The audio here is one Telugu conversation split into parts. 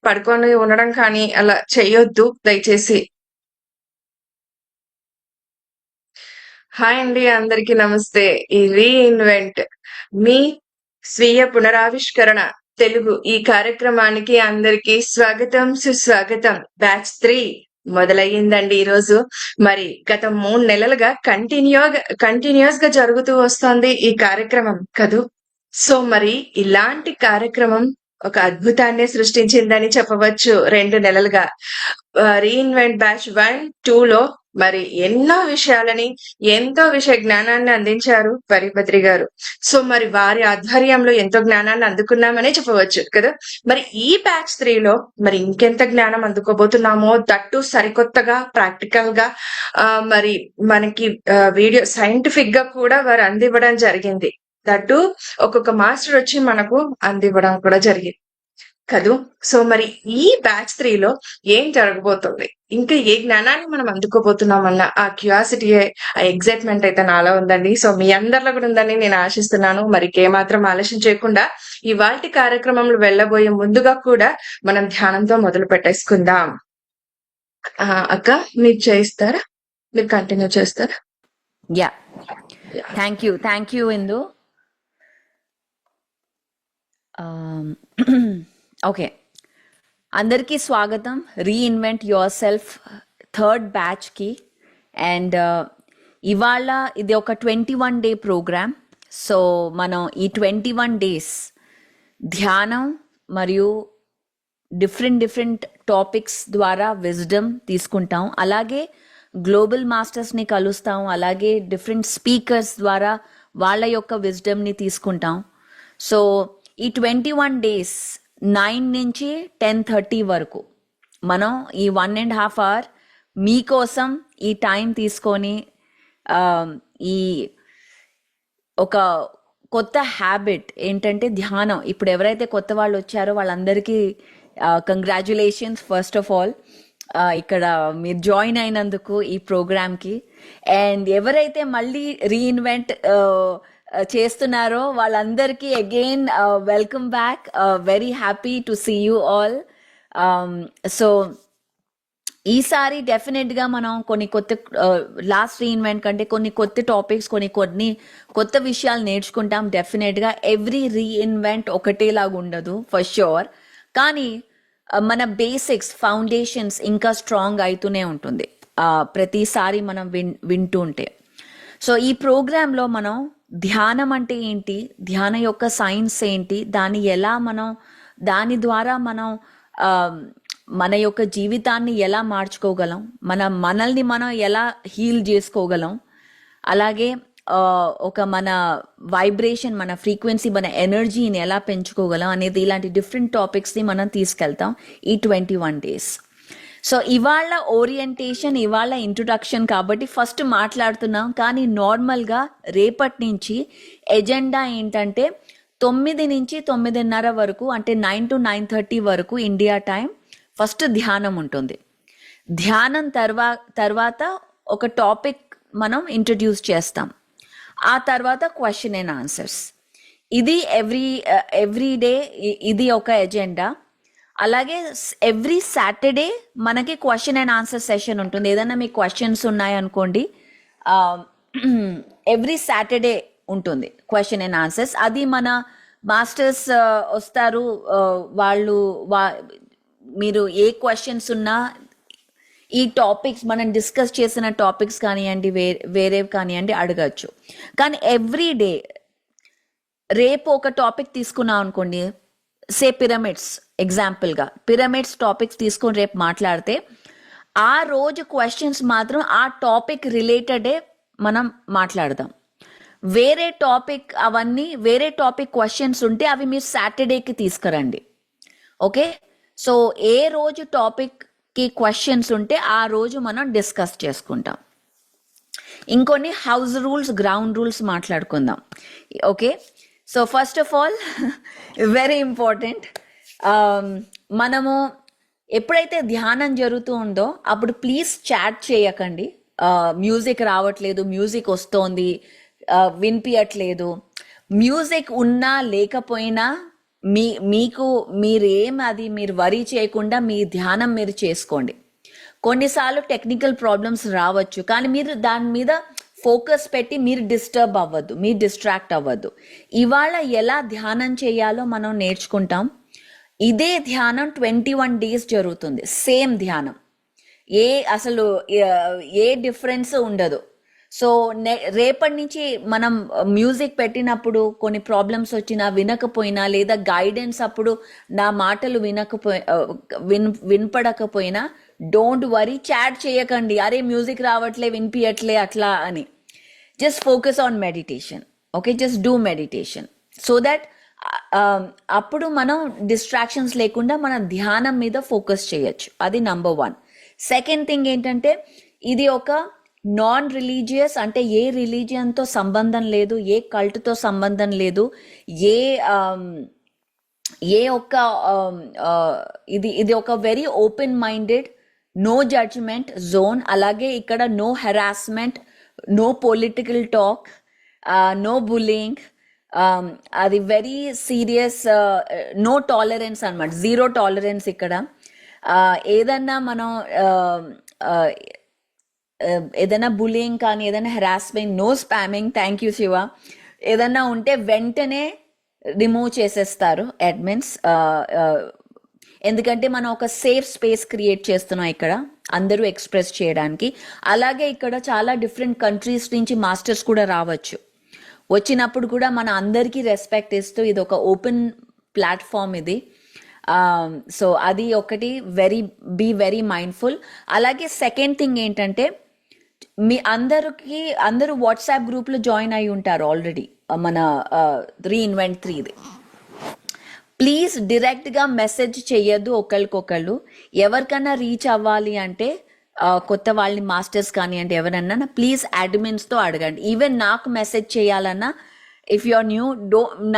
పడుకొని ఉండడం కానీ అలా చేయొద్దు దయచేసి. హాయ్ అండి, అందరికీ నమస్తే. ఈ రీఇన్వెంట్ మీ స్వీయ పునరావిష్కరణ తెలుగు ఈ కార్యక్రమానికి అందరికీ స్వాగతం, సుస్వాగతం. బ్యాచ్ 3 మొదలయ్యిందండి ఈరోజు. మరి గత 3 నెలలుగా కంటిన్యూస్ గా జరుగుతూ వస్తోంది ఈ కార్యక్రమం కదూ. సో మరి ఇలాంటి కార్యక్రమం ఒక అద్భుతాన్ని సృష్టించిందని చెప్పవచ్చు 2 నెలలుగా. రీఇన్వెంట్ బ్యాచ్ 1, 2 లో మరి ఎన్నో విషయాలని, ఎంతో విషయ జ్ఞానాన్ని అందించారు పరిపత్రి గారు. సో మరి వారి ఆధ్వర్యంలో ఎంతో జ్ఞానాన్ని అందుకున్నామనే చెప్పవచ్చు కదా. మరి ఈ బ్యాచ్ 3 లో మరి ఇంకెంత జ్ఞానం అందుకోబోతున్నామో, దట్టు సరికొత్తగా, ప్రాక్టికల్ గా, మరి మనకి వీడియో సైంటిఫిక్ గా కూడా వారు అందివ్వడం జరిగింది. దట్టు ఒక్కొక్క మాస్టర్ వచ్చి మనకు అందివ్వడం కూడా జరిగింది కదూ. సో మరి ఈ బ్యాచ్ 3 లో ఏం జరగబోతుంది, ఇంకా ఏ జ్ఞానాన్ని మనం అందుకోబోతున్నామన్న ఆ క్యూరియాసిటీ, ఆ ఎగ్జైట్మెంట్ అయితే నాలో ఉందండి. సో మీ అందరిలో కూడా ఉందని నేను ఆశిస్తున్నాను. మరి ఏమాత్రం ఆలస్యం చేయకుండా ఇవాల్టి కార్యక్రమంలో వెళ్ళబోయే ముందుగా కూడా మనం ధ్యానంతో మొదలు పెట్టేసుకుందాం. అక్క మీరు చేయిస్తారా, మీరు కంటిన్యూ చేస్తారా? Yeah, thank you Indu. Okay, అందరికీ స్వాగతం రీఇన్వెంట్ యువర్ సెల్ఫ్ థర్డ్ బ్యాచ్కి. అండ్ ఇవాళ ఇది ఒక 21 డే ప్రోగ్రామ్. సో మనం ఈ 21 డేస్ ధ్యానం మరియు డిఫరెంట్ టాపిక్స్ ద్వారా విజ్డమ్ తీసుకుంటాం. అలాగే గ్లోబల్ మాస్టర్స్ని కలుస్తాం. అలాగే డిఫరెంట్ స్పీకర్స్ ద్వారా వాళ్ళ యొక్క విజ్డమ్ని తీసుకుంటాం. సో ఈ 21 డేస్ 9 నుంచి 10:30 వరకు మనం ఈ 1.5 hour మీకోసం ఈ టైం తీసుకొని ఈ ఒక కొత్త హ్యాబిట్ ఏంటంటే ధ్యానం. ఇప్పుడు ఎవరైతే కొత్త వాళ్ళు వచ్చారో వాళ్ళందరికీ కంగ్రాచ్యులేషన్స్ ఫస్ట్ ఆఫ్ ఆల్, ఇక్కడ మీరు జాయిన్ అయినందుకు ఈ ప్రోగ్రామ్కి. అండ్ ఎవరైతే మళ్ళీ రీఇన్వెంట్ చేస్తున్నారో వాళ్ళందరికీ again welcome back. Very happy to see you all. So ఈసారి డెఫినెట్గా మనం కొన్ని కొత్త లాస్ట్ రీఇన్వెంట్ కంటే కొన్ని కొత్త టాపిక్స్, కొన్ని కొత్త విషయాలు నేర్చుకుంటాం. డెఫినెట్గా ఎవ్రీ రీఇన్వెంట్ ఒకటేలాగా ఉండదు ఫర్ ష్యూర్, కానీ మన బేసిక్స్, ఫౌండేషన్స్ ఇంకా స్ట్రాంగ్ అవుతూనే ఉంటుంది ప్రతిసారి మనం వింటూ ఉంటే. సో ఈ ప్రోగ్రాంలో మనం ధ్యానం అంటే ఏంటి, ధ్యానం యొక్క సైన్స్ ఏంటి, దాని ద్వారా మనం మన యొక్క జీవితాన్ని ఎలా మార్చుకోగలం, మనల్ని మనం ఎలా హీల్ చేసుకోగలం, అలాగే మన వైబ్రేషన్, మన ఫ్రీక్వెన్సీ, మన ఎనర్జీని ఎలా పెంచుకోగలం అనేది ఇలాంటి డిఫరెంట్ టాపిక్స్ని మనం తీసుకెళ్తాం ఈ 21 డేస్. సో ఇవాళ ఓరియంటేషన్, ఇవాళ ఇంట్రొడక్షన్ కాబట్టి ఫస్ట్ మాట్లాడుతున్నాం. కానీ నార్మల్గా రేపటి నుంచి ఎజెండా ఏంటంటే 9 నుంచి 9:30 వరకు, అంటే 9 to 9:30 వరకు ఇండియా టైం ఫస్ట్ ధ్యానం ఉంటుంది. ధ్యానం తర్వాత ఒక టాపిక్ మనం ఇంట్రడ్యూస్ చేస్తాం. ఆ తర్వాత క్వశ్చన్ అండ్ ఆన్సర్స్. ఇది ఎవ్రీ డే ఇది ఒక ఎజెండా. అలాగే ఎవ్రీ సాటర్డే మనకి క్వశ్చన్ అండ్ ఆన్సర్ సెషన్ ఉంటుంది. ఏదైనా మీకు క్వశ్చన్స్ ఉన్నాయనుకోండి, ఎవ్రీ సాటర్డే ఉంటుంది క్వశ్చన్ అండ్ ఆన్సర్స్. అది మన మాస్టర్స్ వస్తారు, మీరు ఏ క్వశ్చన్స్ ఉన్నా ఈ టాపిక్స్, మనం డిస్కస్ చేసిన టాపిక్స్ కానివ్వండి, వేరేవి కానివ్వండి, అడగచ్చు. కానీ ఎవ్రీ డే రేపు ఒక టాపిక్ తీసుకున్నాం అనుకోండి, సే పిరమిడ్స్, ఎగ్జాంపుల్గా పిరమిడ్స్ టాపిక్స్ తీసుకొని రేపు మాట్లాడితే ఆ రోజు క్వశ్చన్స్ మాత్రం ఆ టాపిక్ రిలేటెడే మనం మాట్లాడదాం. వేరే టాపిక్ క్వశ్చన్స్ ఉంటే అవి మీరు సాటర్డేకి తీసుకురండి. ఓకే, సో ఏ రోజు టాపిక్కి క్వశ్చన్స్ ఉంటే ఆ రోజు మనం డిస్కస్ చేసుకుంటాం. ఇంకొన్ని హౌస్ రూల్స్, గ్రౌండ్ రూల్స్ మాట్లాడుకుందాం. Okay, so first of all very important, మనము ఎప్పుడైతే ధ్యానం జరుగుతూ ఉందో అప్పుడు ప్లీజ్ చాట్ చేయకండి. మ్యూజిక్ రావట్లేదు, మ్యూజిక్ వస్తోంది, వినిపించట్లేదు. మ్యూజిక్ ఉన్నా లేకపోయినా మీకు మీరేం అది మీరు వరీ చేయకుండా మీ ధ్యానం మీరు చేసుకోండి. కొన్నిసార్లు టెక్నికల్ ప్రాబ్లమ్స్ రావచ్చు, కానీ మీరు దాని మీద ఫోకస్ పెట్టి మీరు డిస్టర్బ్ అవ్వద్దు, మీరు డిస్ట్రాక్ట్ అవ్వద్దు. ఇవాళ ఎలా ధ్యానం చేయాలో మనం నేర్చుకుంటాం. ఇదే ధ్యానం 21 days జరుగుతుంది, సేమ్ ధ్యానం. అసలు ఏ డిఫరెన్స్ ఉండదు. సో రేపటి నుంచి మనం మ్యూజిక్ పెట్టినప్పుడు కొన్ని ప్రాబ్లమ్స్ వచ్చినా వినకపోయినా, లేదా గైడెన్స్ అప్పుడు నా మాటలు వినపడకపోయినా, డోంట్ వరీ, చాట్ చేయకండి, అరే మ్యూజిక్ రావట్లే వినిపించట్లే అట్లా అని. Just focus on meditation. Okay, just do meditation so that అప్పుడు మనం డిస్ట్రాక్షన్స్ లేకుండా మన ధ్యానం మీద ఫోకస్ చేయొచ్చు. అది నంబర్ 1. సెకండ్ థింగ్ ఏంటంటే, ఇది ఒక నాన్ రిలీజియస్, అంటే ఏ రిలీజియన్తో సంబంధం లేదు, ఏ కల్ట్తో సంబంధం లేదు, ఏ ఒక్క ఇది ఒక very open minded, no judgement zone. అలాగే ఇక్కడ no harassment, no political talk, no bullying. అది వెరీ సీరియస్, నో టాలరెన్స్ అనమాట, జీరో టాలరెన్స్ ఇక్కడ. ఏదన్నా మనం ఏదైనా బులింగ్ కానీ, ఏదైనా harassment, no spamming, thank you Shiva, ఏదన్నా ఉంటే వెంటనే రిమూవ్ చేసేస్తారు అడ్మిన్స్. ఎందుకంటే మనం ఒక సేఫ్ స్పేస్ క్రియేట్ చేస్తున్నాం ఇక్కడ అందరూ ఎక్స్ప్రెస్ చేయడానికి. అలాగే ఇక్కడ చాలా డిఫరెంట్ కంట్రీస్ నుంచి మాస్టర్స్ కూడా రావచ్చు. వచ్చినప్పుడు కూడా మన అందరికీ రెస్పెక్ట్ ఇస్తూ, ఇది ఒక ఓపెన్ ప్లాట్ఫామ్ ఇది. సో అది ఒకటి, వెరీ మైండ్ఫుల్. అలాగే సెకండ్ థింగ్ ఏంటంటే, అందరూ వాట్సాప్ గ్రూప్లో జాయిన్ అయి ఉంటారు ఆల్రెడీ, మన రీఇన్వెంట్ 3ది. ప్లీజ్ డైరెక్ట్గా మెసేజ్ చెయ్యొద్దు ఒకళ్ళకొకళ్ళు. ఎవరికన్నా రీచ్ అవ్వాలి అంటే, కొత్త వాళ్ళని, మాస్టర్స్ కానీ అంటే ఎవరన్నా, ప్లీజ్ అడ్మిన్స్తో అడగండి. ఈవెన్ నాకు మెసేజ్ చేయాలన్నా, ఇఫ్ యు ఆర్ న్యూ,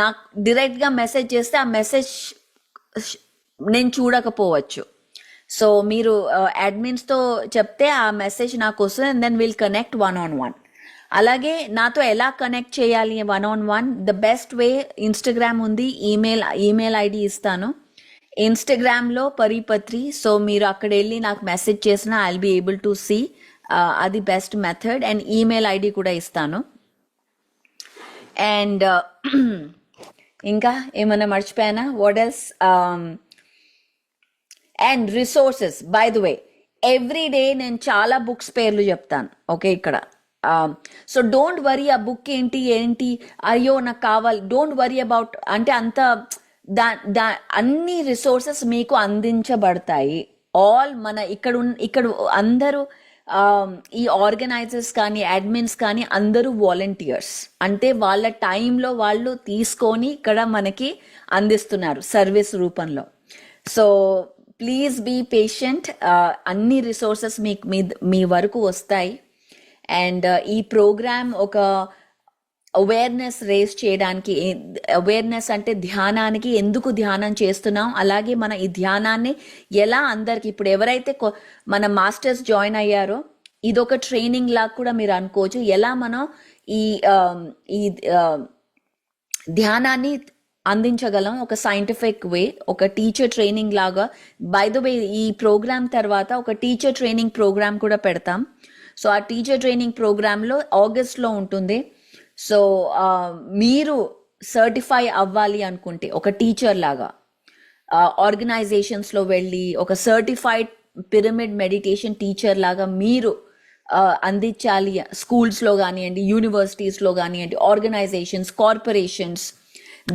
నాకు డైరెక్ట్గా మెసేజ్ చేస్తే ఆ మెసేజ్ నేను చూడకపోవచ్చు. సో మీరు అడ్మిన్స్తో చెప్తే ఆ మెసేజ్ నాకు వస్తుంది, and then will connect 1-on-1. అలాగే నాతో ఎలా కనెక్ట్ చేయాలి 1-on-1, the best way, Instagram ఉంది, ఈమెయిల్ ఐడి ఇస్తాను ఇన్స్టాగ్రామ్లో, పరిపత్రి. సో మీరు అక్కడ వెళ్ళి నాకు మెసేజ్ చేసినా I will be able to see. అది best method. And email ID కూడా ఇస్తాను. అండ్ ఇంకా ఏమన్నా మర్చిపోయానా? What else? And resources, by the way, every day నేను చాలా బుక్స్ పేర్లు చెప్తాను. ఓకే, ఇక్కడ. సో డోంట్ వరీ ఆ బుక్ ఏంటి అయ్యో నాకు కావాలి, డోంట్ వరీ అబౌట్, అంటే అంత అన్ని రిసోర్సెస్ మీకు అందించబడతాయి. ఆల్ మన ఇక్కడ అందరూ ఈ ఆర్గనైజర్స్ కానీ, అడ్మిన్స్ కానీ అందరూ వాలంటీర్స్, అంటే వాళ్ళ టైంలో వాళ్ళు తీసుకొని ఇక్కడ మనకి అందిస్తున్నారు సర్వీస్ రూపంలో. So please be patient. అన్ని రిసోర్సెస్ మీ వరకు వస్తాయి. అండ్ ఈ ప్రోగ్రామ్ ఒక అవేర్నెస్ రేస్ చేయడానికి, అవేర్నెస్ అంటే ధ్యానానికి, ఎందుకు ధ్యానం చేస్తున్నాం, అలాగే మన ఈ ధ్యానాన్ని ఎలా అందరికి, ఇప్పుడు ఎవరైతే మన మాస్టర్స్ జాయిన్ అయ్యారో, ఇదొక ట్రైనింగ్ లాగా కూడా మీరు అనుకోవచ్చు. ఎలా మనం ఈ ధ్యానాన్ని అందించగలం ఒక సైంటిఫిక్ వే, ఒక టీచర్ ట్రైనింగ్ లాగా. బై ద వే, ఈ ప్రోగ్రామ్ తర్వాత ఒక టీచర్ ట్రైనింగ్ ప్రోగ్రామ్ కూడా పెడతాం. సో ఆ టీచర్ ట్రైనింగ్ ప్రోగ్రాంలో ఆగస్ట్లో ఉంటుంది. సో మీరు సర్టిఫై అవ్వాలి అనుకుంటే, ఒక టీచర్ లాగా ఆర్గనైజేషన్స్లో వెళ్ళి ఒక సర్టిఫైడ్ పిరమిడ్ మెడిటేషన్ టీచర్ లాగా మీరు అందించాలి. స్కూల్స్లో కానివ్వండి, యూనివర్సిటీస్లో కానివ్వండి, ఆర్గనైజేషన్స్, కార్పొరేషన్స్.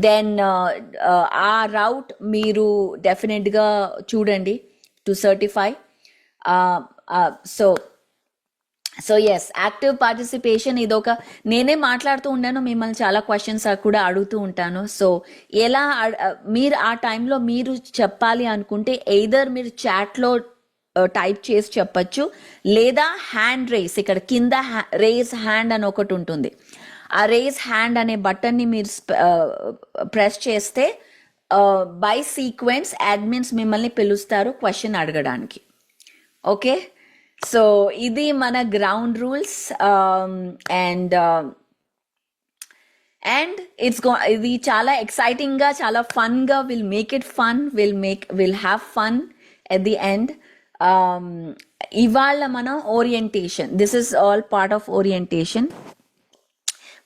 దెన్ ఆ రౌట్ మీరు డెఫినెట్గా చూడండి to certify. So yes, active participation ఇదొక, నేనే మాట్లాడుతూ ఉన్నాను, మిమ్మల్ని చాలా క్వశ్చన్స్ కూడా అడుగుతూ ఉంటాను. సో ఎలా మీరు ఆ టైంలో మీరు చెప్పాలి అనుకుంటే, ఎయిదర్ మీరు చాట్లో టైప్ చేసి చెప్పచ్చు, లేదా హ్యాండ్ రేస్, ఇక్కడ కింద రేస్ హ్యాండ్ అని ఒకటి ఉంటుంది. ఆ రేస్ హ్యాండ్ అనే బటన్ని మీరు ప్రెస్ చేస్తే బై సీక్వెన్స్ అడ్మిన్స్ మిమ్మల్ని పిలుస్తారు క్వశ్చన్ అడగడానికి. ఓకే, సో ఇది మన గ్రౌండ్ రూల్స్. అండ్ ఇది చాలా ఎక్సైటింగ్ గా, చాలా ఫన్ గా, will make it fun, will have fun at the end. ఇవాళ మనం orientation, this is all part of orientation.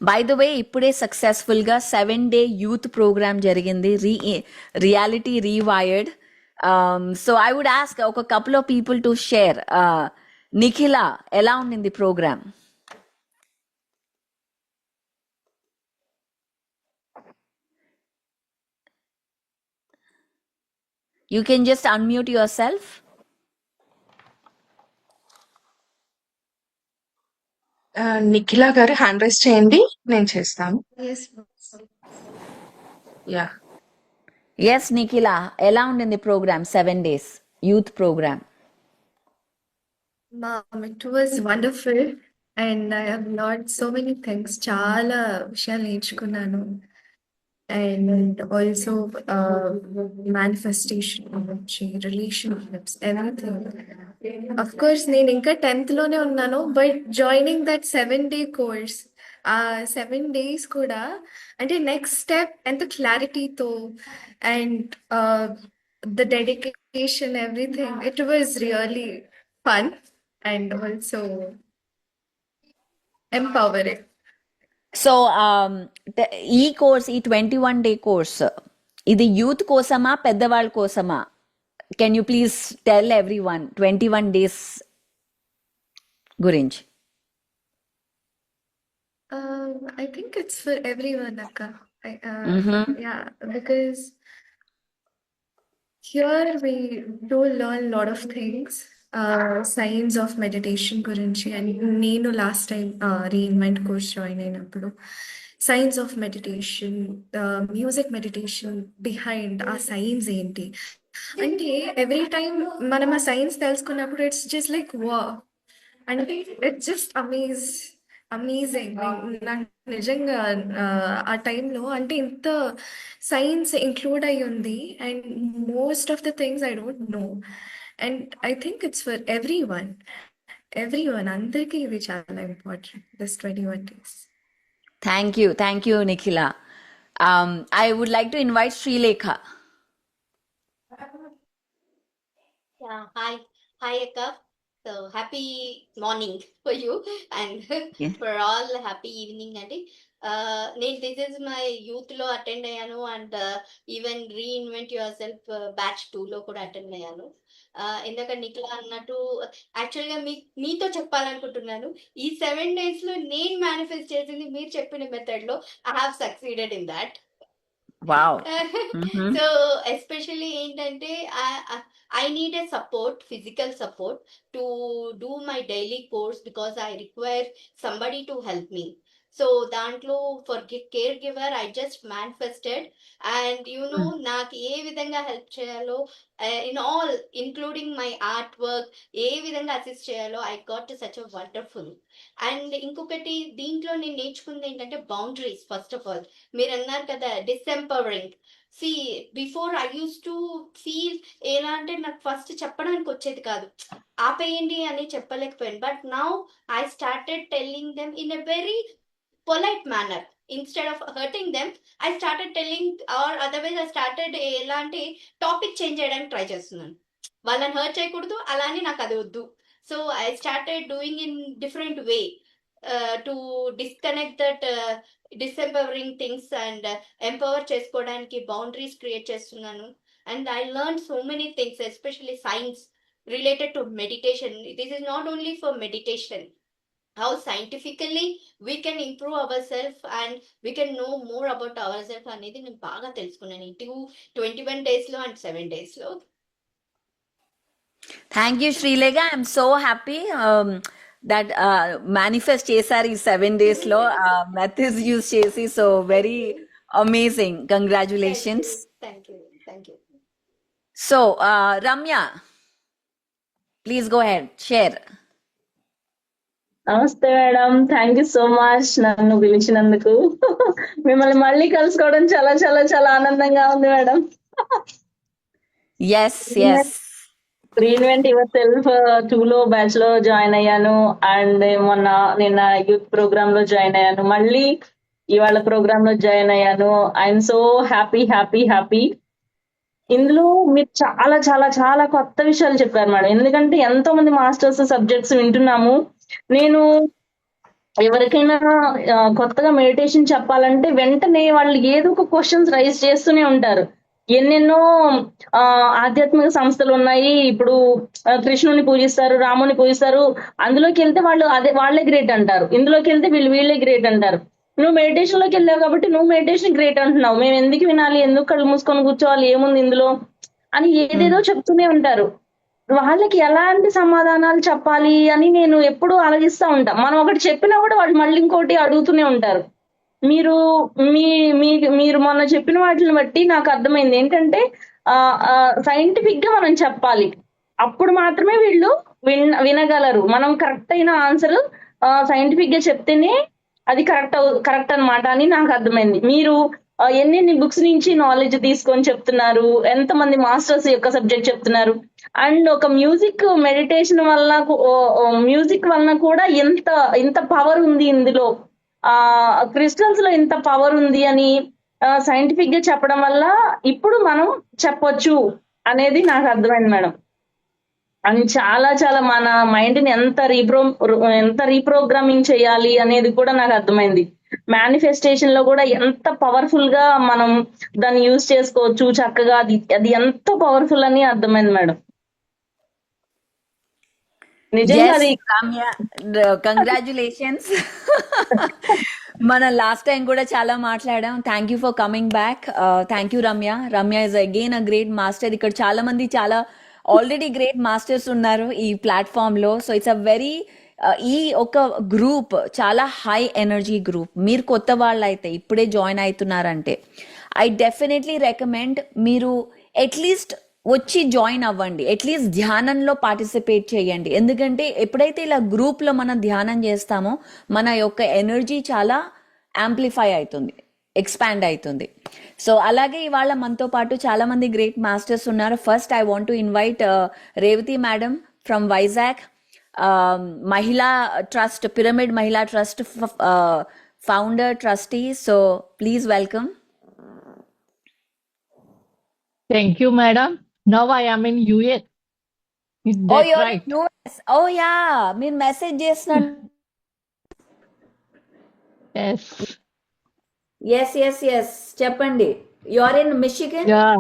By the way, ఇప్పుడే సక్సెస్ఫుల్ గా 7-day యూత్ ప్రోగ్రామ్ జరిగింది, reality rewired. So I would ask ఒక couple of people to share. Nikhila, ఎలా ఉండింది program? You can just unmute yourself. Nikhila గారు హ్యాండ్ రైజ్ చేయండి, నేను చేస్తాను. Yes, yeah. Yes, Nikhila, ఎలా ఉండింది programme? 7 days youth programme. ma'am, it was wonderful and I have learned so many things. చాలా విషయాలు నేర్చుకున్నాను. And also manifestation గురించి, relationships, everything. Of course, నేను ఇంకా 10th లోనే ఉన్నాను, but joining that 7-day course, ఆ 7 days కూడా అంటే నెక్స్ట్ స్టెప్ ఎంత క్లారిటీతో and the dedication, everything, it was really fun and also empowering. So ఈ కోర్స్, ఈ 21-day కోర్స్, ఇది యూత్ కోసమా, పెద్దవాళ్ళ కోసమా? Can you please tell everyone 21 days గురించి? I think it's for everyone, Akka. Mhm. Yeah, because here we do learn a lot of things. Signs of meditation గురించి, and నేను last time reinvent course join అయినప్పుడు science of meditation, music meditation behind ఆ సైన్స్ ఏంటి అంటే, ఎవ్రీ టైం మనం ఆ సైన్స్ తెలుసుకున్నప్పుడు ఇట్స్ జస్ట్ లైక్ వా, అంటే ఇట్స్ జస్ట్ అమేజింగ్. నాకు నిజంగా ఆ టైంలో అంటే ఇంత సైన్స్ ఇంక్లూడ్ అయి ఉంది, and most of the things I don't know. And I think it's for everyone, అందరికీ ఇది చాలా important, this 21 days. Thank you Nikhila. I would like to invite Srilekha. Yeah, hi, Akka. So happy morning for you and Yeah. for all happy evening అండి. నేను దిస్ ఇస్ మై యూత్ లో అటెండ్ అయ్యాను and even reinvent your self batch 2 లో కూడా అటెండ్ అయ్యాను. ఇందాక నిఖిల అన్నట్టు యాక్చువల్గా మీతో చెప్పాలనుకుంటున్నాను, ఈ 7 days లో నేను మేనిఫెస్ట్ చేసింది మీరు చెప్పిన మెథడ్ లో I have succeeded in that. Wow. So especially ఏంటంటే I need a support, physical support to do my daily course because I require somebody to help me. So దాంట్లో for caregiver I just manifested and నాకు ఏ విధంగా హెల్ప్ చేయాలో in all including my art work ఏ విధంగా అసిస్ట్ చేయాలో I got to such a wonderful. And ఇంకొకటి దీంట్లో నేను నేర్చుకుంది ఏంటంటే బౌండరీస్. ఫస్ట్ ఆఫ్ ఆల్ మీరు అన్నారు కదా disempowering. See before I use to feel ఎలా అంటే నాకు ఫస్ట్ చెప్పడానికి వచ్చేది కాదు, ఆపేయండి అని చెప్పలేకపోయాను. But now I started telling them in a very polite manner. Instead of hurting them I started telling, or otherwise I started ఎలాంటి టాపిక్ చేంజ్ చేయడానికి ట్రై చేస్తున్నాను. వాళ్ళని హర్ట్ చేయకూడదు, అలానే నాకు అది వద్దు. So I started doing in different way to disconnect that disempowering things and empower చేసుకోవడానికి బౌండరీస్ క్రియేట్ చేస్తున్నాను. And I learn so many things, especially science related to meditation. This is not only for meditation, how scientifically we can improve ourselves and we can know more about ourselves అనేది నేను బాగా తెలుసుకున్నాను ఈ 21 days లో అండ్ 7 days లో. Thank you Sreelekha. I'm so happy that manifest చేశారు ఈ 7 days లో మెథడ్స్ యూజ్ చేసి. So very amazing, congratulations. Thank you. So Ramya, please go ahead, share. నమస్తే madam, thank you so much నన్ను పిలిచినందుకు. మిమ్మల్ని మళ్ళీ కలుసుకోవడం చాలా చాలా చాలా ఆనందంగా ఉంది madam. Yes reinvent yourself 2 లో బ్యాచ్ లో జాయిన్ అయ్యాను, అండ్ నిన్న యూత్ ప్రోగ్రామ్ లో జాయిన్ అయ్యాను. మళ్ళీ ఇవాళ ప్రోగ్రామ్ లో జాయిన్ అయ్యాను. I'm so happy happy happy. ఇందులో మీరు చాలా చాలా చాలా కొత్త విషయాలు చెప్పారు మేడం. ఎందుకంటే ఎంతో మంది మాస్టర్స్ సబ్జెక్ట్స్ వింటున్నాము. నేను ఎవరికైనా కొత్తగా మెడిటేషన్ చెప్పాలంటే వెంటనే వాళ్ళు ఏదో ఒక క్వశ్చన్స్ రైజ్ చేస్తూనే ఉంటారు. ఎన్నెన్నో ఆ ఆధ్యాత్మిక సంస్థలు ఉన్నాయి. ఇప్పుడు కృష్ణుని పూజిస్తారు, రాముని పూజిస్తారు. అందులోకి వెళ్తే వాళ్ళు అదే వాళ్ళే గ్రేట్ అంటారు, ఇందులోకి వెళ్తే వీళ్ళే గ్రేట్ అంటారు. నువ్వు మెడిటేషన్ లోకి వెళ్ళావు కాబట్టి నువ్వు మెడిటేషన్ గ్రేట్ అంటున్నావు, మేము ఎందుకు వినాలి, ఎందుకు కళ్ళు మూసుకొని కూర్చోవాలి, ఏముంది ఇందులో అని ఏదేదో చెప్తూనే ఉంటారు. వాళ్ళకి ఎలాంటి సమాధానాలు చెప్పాలి అని నేను ఎప్పుడూ ఆలోచిస్తా ఉంటా. మనం ఒకటి చెప్పినా కూడా వాళ్ళు మళ్ళీ ఇంకోటి అడుగుతూనే ఉంటారు. మీరు మీ మీరు మొన్న చెప్పిన వాటిని బట్టి నాకు అర్థమైంది ఏంటంటే సైంటిఫిక్ గా మనం చెప్పాలి, అప్పుడు మాత్రమే వీళ్ళు వినగలరు. మనం కరెక్ట్ అయిన ఆన్సర్ సైంటిఫిక్ గా చెప్తేనే అది కరెక్ట్ అన్నమాట అని నాకు అర్థమైంది. మీరు ఎన్నెన్ని బుక్స్ నుంచి నాలెడ్జ్ తీసుకొని చెప్తున్నారు, ఎంతమంది మాస్టర్స్ యొక్క సబ్జెక్ట్ చెప్తున్నారు, అండ్ ఒక మెడిటేషన్ వల్ల మ్యూజిక్ వలన కూడా ఇంత పవర్ ఉంది ఇందులో, క్రిస్టల్స్ లో ఇంత పవర్ ఉంది అని సైంటిఫిక్ గా చెప్పడం వల్ల ఇప్పుడు మనం చెప్పొచ్చు అనేది నాకు అర్థమైంది మేడం. అండ్ చాలా చాలా మన మైండ్ ని ఎంత రీప్రోగ్రామింగ్ చేయాలి అనేది కూడా నాకు అర్థమైంది. మేనిఫెస్టేషన్ లో కూడా ఎంత పవర్ఫుల్ గా మనం దాన్ని యూజ్ చేసుకోవచ్చు చక్కగా, అది ఎంత పవర్ఫుల్ అని అర్థమైంది మేడం. నిజంగా ఎస్ అది రమ్య, కంగ్రాచులేషన్స్. మన లాస్ట్ టైం కూడా చాలా మాట్లాడాం. Thank you for coming back. Thank you Ramya. Ramya is again a great master. ఇక్కడ చాలా మంది చాలా ఆల్రెడీ గ్రేట్ మాస్టర్స్ ఉన్నారు ఈ ప్లాట్ఫామ్ లో. సో ఇట్స్ అ వెరీ ఈ ఒక గ్రూప్ చాలా హై ఎనర్జీ గ్రూప్. మీరు కొత్త వాళ్ళు అయితే ఇప్పుడే జాయిన్ అవుతున్నారంటే ఐ డెఫినెట్లీ రికమెండ్ మీరు అట్లీస్ట్ వచ్చి జాయిన్ అవ్వండి, అట్లీస్ట్ ధ్యానంలో పార్టిసిపేట్ చేయండి. ఎందుకంటే ఎప్పుడైతే ఇలా గ్రూప్లో మనం ధ్యానం చేస్తామో మన యొక్క ఎనర్జీ చాలా యాంప్లిఫై అవుతుంది, ఎక్స్పాండ్ అవుతుంది. సో అలాగే ఇవాళ మనతో పాటు చాలా మంది గ్రేట్ మాస్టర్స్ ఉన్నారు. First I want to invite Revathi madam from Vizag, మహిళా ట్రస్ట్, పిరమిడ్ మహిళా trust founder trustee. So please welcome. Thank you, madam. Now I am in US. Is Oh, that you're right? in US. Oh, yeah. మీరు మెసేజ్ చేస్తున్నాను. Yes. ఎస్ చెప్పండి. You are in Michigan. Yeah.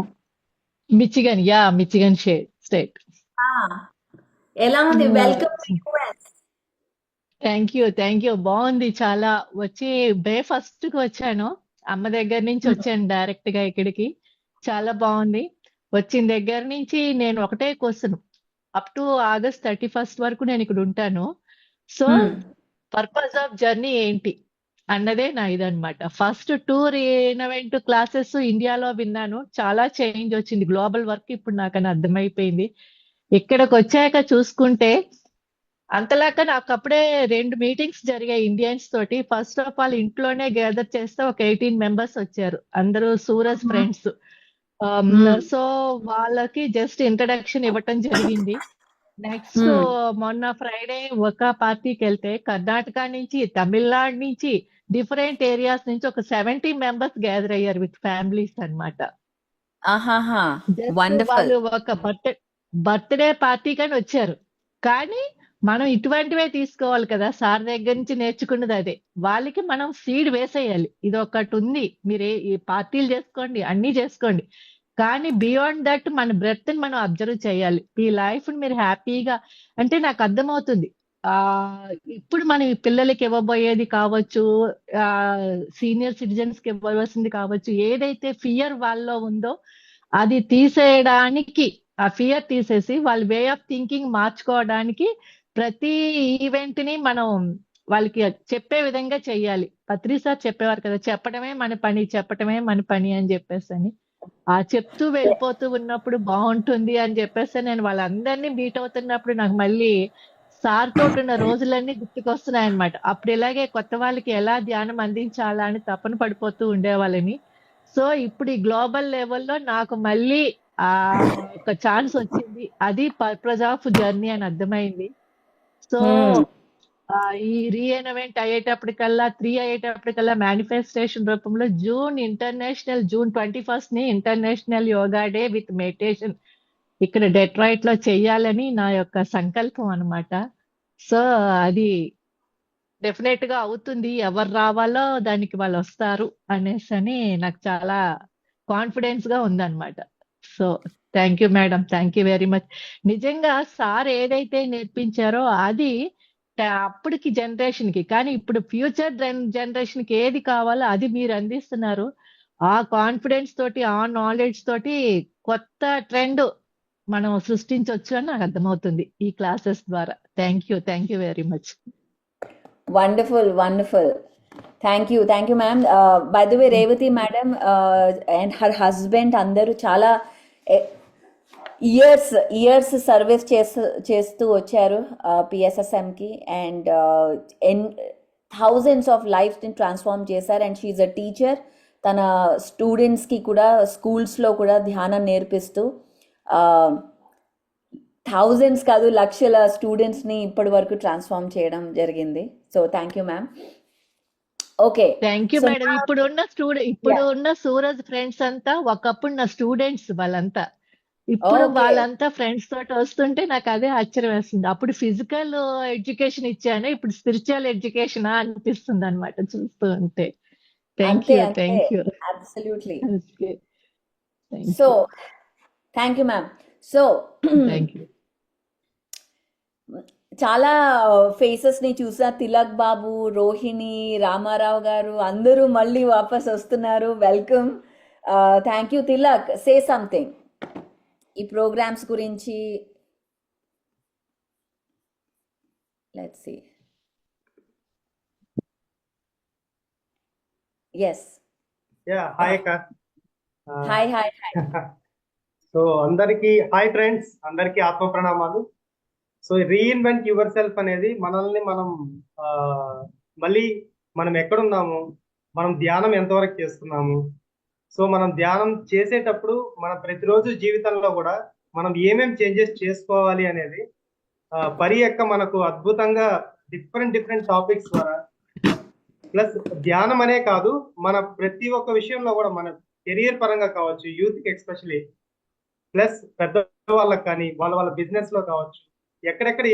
Michigan. Yeah, Michigan state. ఎలా ఉంది? Yeah. Welcome to US. Thank you. బాగుంది చాలా. వచ్చి మే ఫస్ట్ కి వచ్చాను, అమ్మ దగ్గర నుంచి వచ్చాను డైరెక్ట్ గా ఇక్కడికి. చాలా బాగుంది. వచ్చిన దగ్గర నుంచి నేను ఒకటే question, up to August 31st వరకు నేను ఇక్కడ ఉంటాను. సో పర్పస్ ఆఫ్ జర్నీ ఏంటి అన్నదే నా ఇదనమాట. ఫస్ట్ 2 రీఇన్వెంట్ క్లాసెస్ ఇండియాలో విన్నాను, చాలా చేంజ్ వచ్చింది. గ్లోబల్ వర్క్ ఇప్పుడు నాకు అని అర్థమైపోయింది. ఇక్కడికి వచ్చాక చూసుకుంటే అంతలాగా నాకు అప్పుడే 2 మీటింగ్స్ జరిగాయి ఇండియన్స్ తోటి. ఫస్ట్ ఆఫ్ ఆల్ ఇంట్లోనే గ్యాదర్ చేస్తే ఒక 18 మెంబర్స్ వచ్చారు, అందరూ సూరజ్ ఫ్రెండ్స్. సో వాళ్ళకి జస్ట్ ఇంట్రడక్షన్ ఇవ్వటం జరిగింది. నెక్స్ట్ మొన్న ఫ్రైడే ఒక పార్టీకి వెళ్తే కర్ణాటక నుంచి, తమిళనాడు నుంచి, డిఫరెంట్ ఏరియాస్ నుంచి ఒక 70 మెంబర్స్ గ్యాదర్ అయ్యారు విత్ ఫ్యామిలీస్ అన్నమాట. ఆహాహా, జస్ట్ వండర్ఫుల్. వాళ్ళు ఒక బర్త్డే పార్టీ కానీ వచ్చారు. కానీ మనం ఇటువంటివే తీసుకోవాలి కదా, సార్ దగ్గర నుంచి నేర్చుకున్నది అదే. వాళ్ళకి మనం సీడ్ వేసేయాలి, ఇది ఒకటి ఉంది, మీరు ఈ పార్టీలు చేసుకోండి, అన్ని చేసుకోండి, కానీ బియాండ్ దట్ మన బ్రెత్ ని మనం అబ్జర్వ్ చేయాలి. ఈ లైఫ్ ని మీరు హ్యాపీగా, అంటే నాకు అర్థమవుతుంది ఇప్పుడు మనం ఈ పిల్లలకి ఇవ్వబోయేది కావచ్చు, సీనియర్ సిటిజన్స్ కి ఇవ్వవలసింది కావచ్చు, ఏదైతే ఫియర్ వాళ్ళలో ఉందో అది తీసేయడానికి, ఆ ఫియర్ తీసేసి వాళ్ళ వే ఆఫ్ థింకింగ్ మార్చుకోవడానికి ప్రతి ఈవెంట్ ని మనం వాళ్ళకి చెప్పే విధంగా చెయ్యాలి. పత్రి సార్ చెప్పేవారు కదా, చెప్పడమే మన పని అని చెప్పేసి అని. చెప్తూ వెళ్ళిపోతూ ఉన్నప్పుడు బాగుంటుంది అని చెప్పేసి నేను వాళ్ళందరినీ మీట్ అవుతున్నప్పుడు నాకు మళ్ళీ సార్ తోటి ఉన్న రోజులన్నీ గుర్తుకొస్తున్నాయి అనమాట. అప్పుడు ఇలాగే కొత్త వాళ్ళకి ఎలా ధ్యానం అందించాలా అని తపన పడిపోతూ ఉండేవాళ్ళని. సో ఇప్పుడు ఈ గ్లోబల్ లెవెల్లో నాకు మళ్ళీ ఒక ఛాన్స్ వచ్చింది, అది పర్పస్ ఆఫ్ జర్నీ అని అర్థమైంది. సో ఈ రీఎనోవేట్ అయ్యేటప్పటికల్లా 3 అయ్యేటప్పటికల్లా మేనిఫెస్టేషన్ రూపంలో జూన్ 21 ని international yoga day with meditation ఇక్కడ డెట్రాయిట్ లో చెయ్యాలని నా యొక్క సంకల్పం అన్నమాట. సో అది డెఫినెట్ గా అవుతుంది. ఎవరు రావాలో దానికి వాళ్ళు వస్తారు అనేసి అని నాకు చాలా కాన్ఫిడెన్స్ గా ఉందన్నమాట. So thank you madam, thank you very much. నిజంగా సార్ ఏదైతే నేర్పించారో అది అప్పటికి జనరేషన్ కి, కానీ ఇప్పుడు ఫ్యూచర్ జనరేషన్ కి ఏది కావాలో అది మీరు అందిస్తున్నారు. ఆ కాన్ఫిడెన్స్ తోటి, ఆ నాలెడ్జ్ తోటి కొత్త ట్రెండ్ మనం సృష్టించవచ్చు అని నాకు అర్థమవుతుంది ఈ క్లాసెస్ ద్వారా. Thank you very much. Wonderful wonderful. Thank you ma'am. By the way Revathi madam and her husband అందరూ చాలా ఇయర్స్ సర్వీస్ చేస్తూ వచ్చారు పిఎస్ఎస్ఎంకి, అండ్ థౌజండ్స్ ఆఫ్ లైఫ్ని ట్రాన్స్ఫార్మ్ చేశారు. And she's a teacher. తన స్టూడెంట్స్కి కూడా స్కూల్స్లో కూడా ధ్యానం నేర్పిస్తూ థౌజండ్స్ కాదు లక్షల స్టూడెంట్స్ని ఇప్పటి వరకు ట్రాన్స్ఫార్మ్ చేయడం జరిగింది. So thank you ma'am. Okay, thank you madam. ఇప్పుడున్న సూరజ్ ఫ్రెండ్స్ అంతా ఒకప్పుడు నా స్టూడెంట్స్ వాళ్ళంతా. ఇప్పుడు Okay. వాళ్ళంతా ఫ్రెండ్స్ తోటి వస్తుంటే నాకు అదే ఆశ్చర్యం వేస్తుంది. అప్పుడు ఫిజికల్ ఎడ్యుకేషన్ ఇచ్చాను, ఇప్పుడు స్పిరిచువల్ ఎడ్యుకేషన్ అనిపిస్తుంది అనమాట చూస్తూ ఉంటే. Thank you. Absolutely. Thank so thank you ma'am. So you. చాలా ఫేసెస్ ని చూసా. తిలక్ బాబు, రోహిణి, రామారావు గారు అందరూ మళ్ళీ వాపస్ వస్తున్నారు. Welcome. Thank you Tilak. Say something ఈ ప్రోగ్రామ్స్ గురించి. Let's see. ఎస్. హాయ్ అక్క. Hi hi. సో అందరికి హాయ్ ఫ్రెండ్స్, అందరికి ఆత్మ ప్రణామాలు. సో రీఇన్వెంట్ యువర్ సెల్ఫ్ అనేది మనల్ని మనం మళ్ళీ మనం ఎక్కడున్నాము, మనం ధ్యానం ఎంతవరకు చేస్తున్నాము, సో మనం ధ్యానం చేసేటప్పుడు మన ప్రతిరోజు జీవితంలో కూడా మనం ఏమేం చేంజెస్ చేసుకోవాలి అనేది పరి యొక్క మనకు అద్భుతంగా డిఫరెంట్ టాపిక్స్ ద్వారా, ప్లస్ ధ్యానం అనే కాదు మన ప్రతి ఒక్క విషయంలో కూడా మన కెరియర్ పరంగా కావచ్చు, యూత్కి ఎక్స్పెషలీ, ప్లస్ పెద్ద వాళ్ళకి కానీ వాళ్ళ బిజినెస్ లో కావచ్చు, ఎక్కడెక్కడ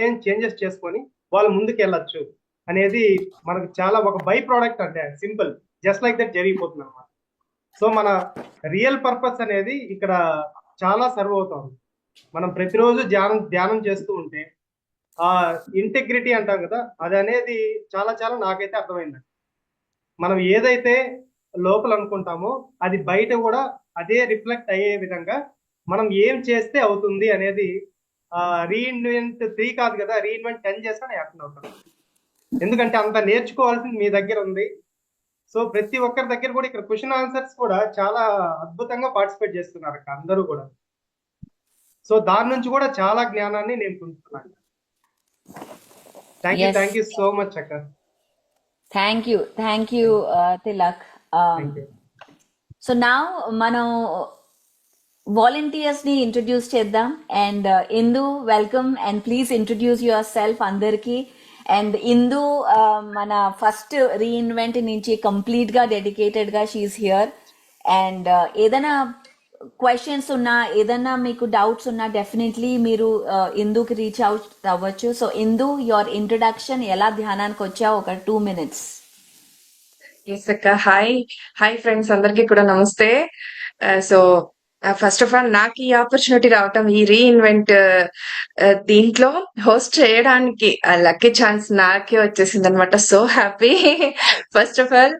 ఏం చేంజెస్ చేసుకొని వాళ్ళు ముందుకు వెళ్ళొచ్చు అనేది మనకు చాలా ఒక బై ప్రోడక్ట్, అంటే సింపుల్ జస్ట్ లైక్ దట్ జరిగిపోతుంది అనమాట. సో మన రియల్ పర్పస్ అనేది ఇక్కడ చాలా సర్వ్ అవుతుంది. మనం ప్రతిరోజు ధ్యానం చేస్తూ ఉంటే ఆ ఇంటెగ్రిటీ అంటాం కదా, అది అనేది చాలా నాకైతే అర్థమైందండి. మనం ఏదైతే లోపల అనుకుంటామో అది బయట కూడా అదే రిఫ్లెక్ట్ అయ్యే విధంగా మనం ఏం చేస్తే అవుతుంది అనేది రీఇన్వెంట్ 3 కాదు కదా, రీఇన్వెంట్ 10 చేస్తే నేను అర్థం అవుతాను. ఎందుకంటే అంత నేర్చుకోవాల్సింది మీ దగ్గర ఉంది. సో ప్రతి ఒక్కరి దగ్గర కూడా ఇక్కడ క్వశ్చన్ ఆన్సర్స్ కూడా చాలా అద్భుతంగా పార్టిసిపేట్ చేస్తున్నారు అక్క అందరూ కూడా. సో దాని నుంచి కూడా చాలా జ్ఞానాన్ని నేను పొందుతున్నాను. థ్యాంక్ యూ సో మచ్ అక్క. Thank you Tilak. Thank you. So నా మనం వాలంటీర్స్ ని ఇంట్రడ్యూస్ చేద్దాం. And Indu, welcome and please introduce your self అందరికి. అండ్ ఇందు మన ఫస్ట్ రీఇన్వెంట్ నుంచి కంప్లీట్ గా డెడికేటెడ్ గా షీఈస్ హియర్. అండ్ ఏదైనా క్వశ్చన్స్ ఉన్నా, ఏదైనా మీకు డౌట్స్ ఉన్నా డెఫినెట్లీ మీరు ఇందుకి రీచ్ అవుట్ అవ్వచ్చు. సో ఇందు, యువర్ ఇంట్రడక్షన్, ఎలా ధ్యానానికి వచ్చావు, ఒక 2 minutes. ఎస్ అక్క. హాయ్ ఫ్రెండ్స్, అందరికీ కూడా నమస్తే. సో ఫస్ట్ ఆఫ్ ఆల్ నాకు ఈ ఆపర్చునిటీ రావటం, ఈ రీఇన్వెంట్ దీంట్లో హోస్ట్ చేయడానికి లక్కీ ఛాన్స్ నాకే వచ్చేసింది అనమాట. So happy. First of all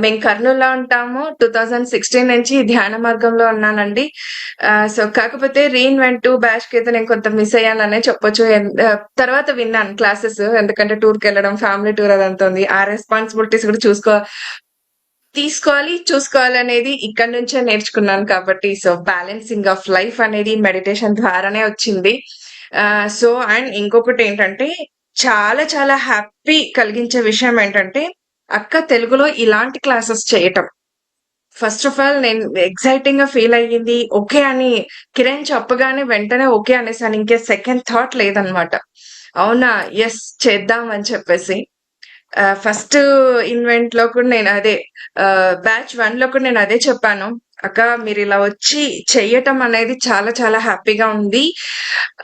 మేము కర్నూలులో ఉంటాము. 2016 నుంచి ధ్యాన మార్గంలో ఉన్నానండి. సో కాకపోతే రీఇన్వెంట్ బ్యాచ్ కి అయితే నేను కొంత మిస్ అయ్యాననే చెప్పొచ్చు. తర్వాత విన్నాను క్లాసెస్, ఎందుకంటే టూర్కి వెళ్ళడం, ఫ్యామిలీ టూర్ అదంతా ఉంది. ఆ రెస్పాన్సిబిలిటీస్ కూడా చూసుకోవాలి అనేది ఇక్కడ నుంచే నేర్చుకున్నాను కాబట్టి. సో బ్యాలెన్సింగ్ ఆఫ్ లైఫ్ అనేది మెడిటేషన్ ద్వారానే వచ్చింది. సో అండ్ ఇంకొకటి ఏంటంటే, చాలా హ్యాపీ కలిగించే విషయం ఏంటంటే, అక్క తెలుగులో ఇలాంటి క్లాసెస్ చేయటం. ఫస్ట్ ఆఫ్ ఆల్ నేను ఎక్సైటింగ్ గా ఫీల్ అయ్యింది. ఓకే అని కిరణ్ చెప్పగానే వెంటనే ఓకే అనేసాను. ఇంకే సెకండ్ థాట్ లేదనమాట. అవునా? యెస్. చేద్దాం అని చెప్పేసి. ఫస్ట్ ఇన్వెంట్‌లో కూడా నేను అదే బ్యాచ్ 1లో కూడా నేను అదే చెప్పాను. అక్క మీరిలా వచ్చి చెయ్యటం అనేది చాలా చాలా హ్యాపీగా ఉంది.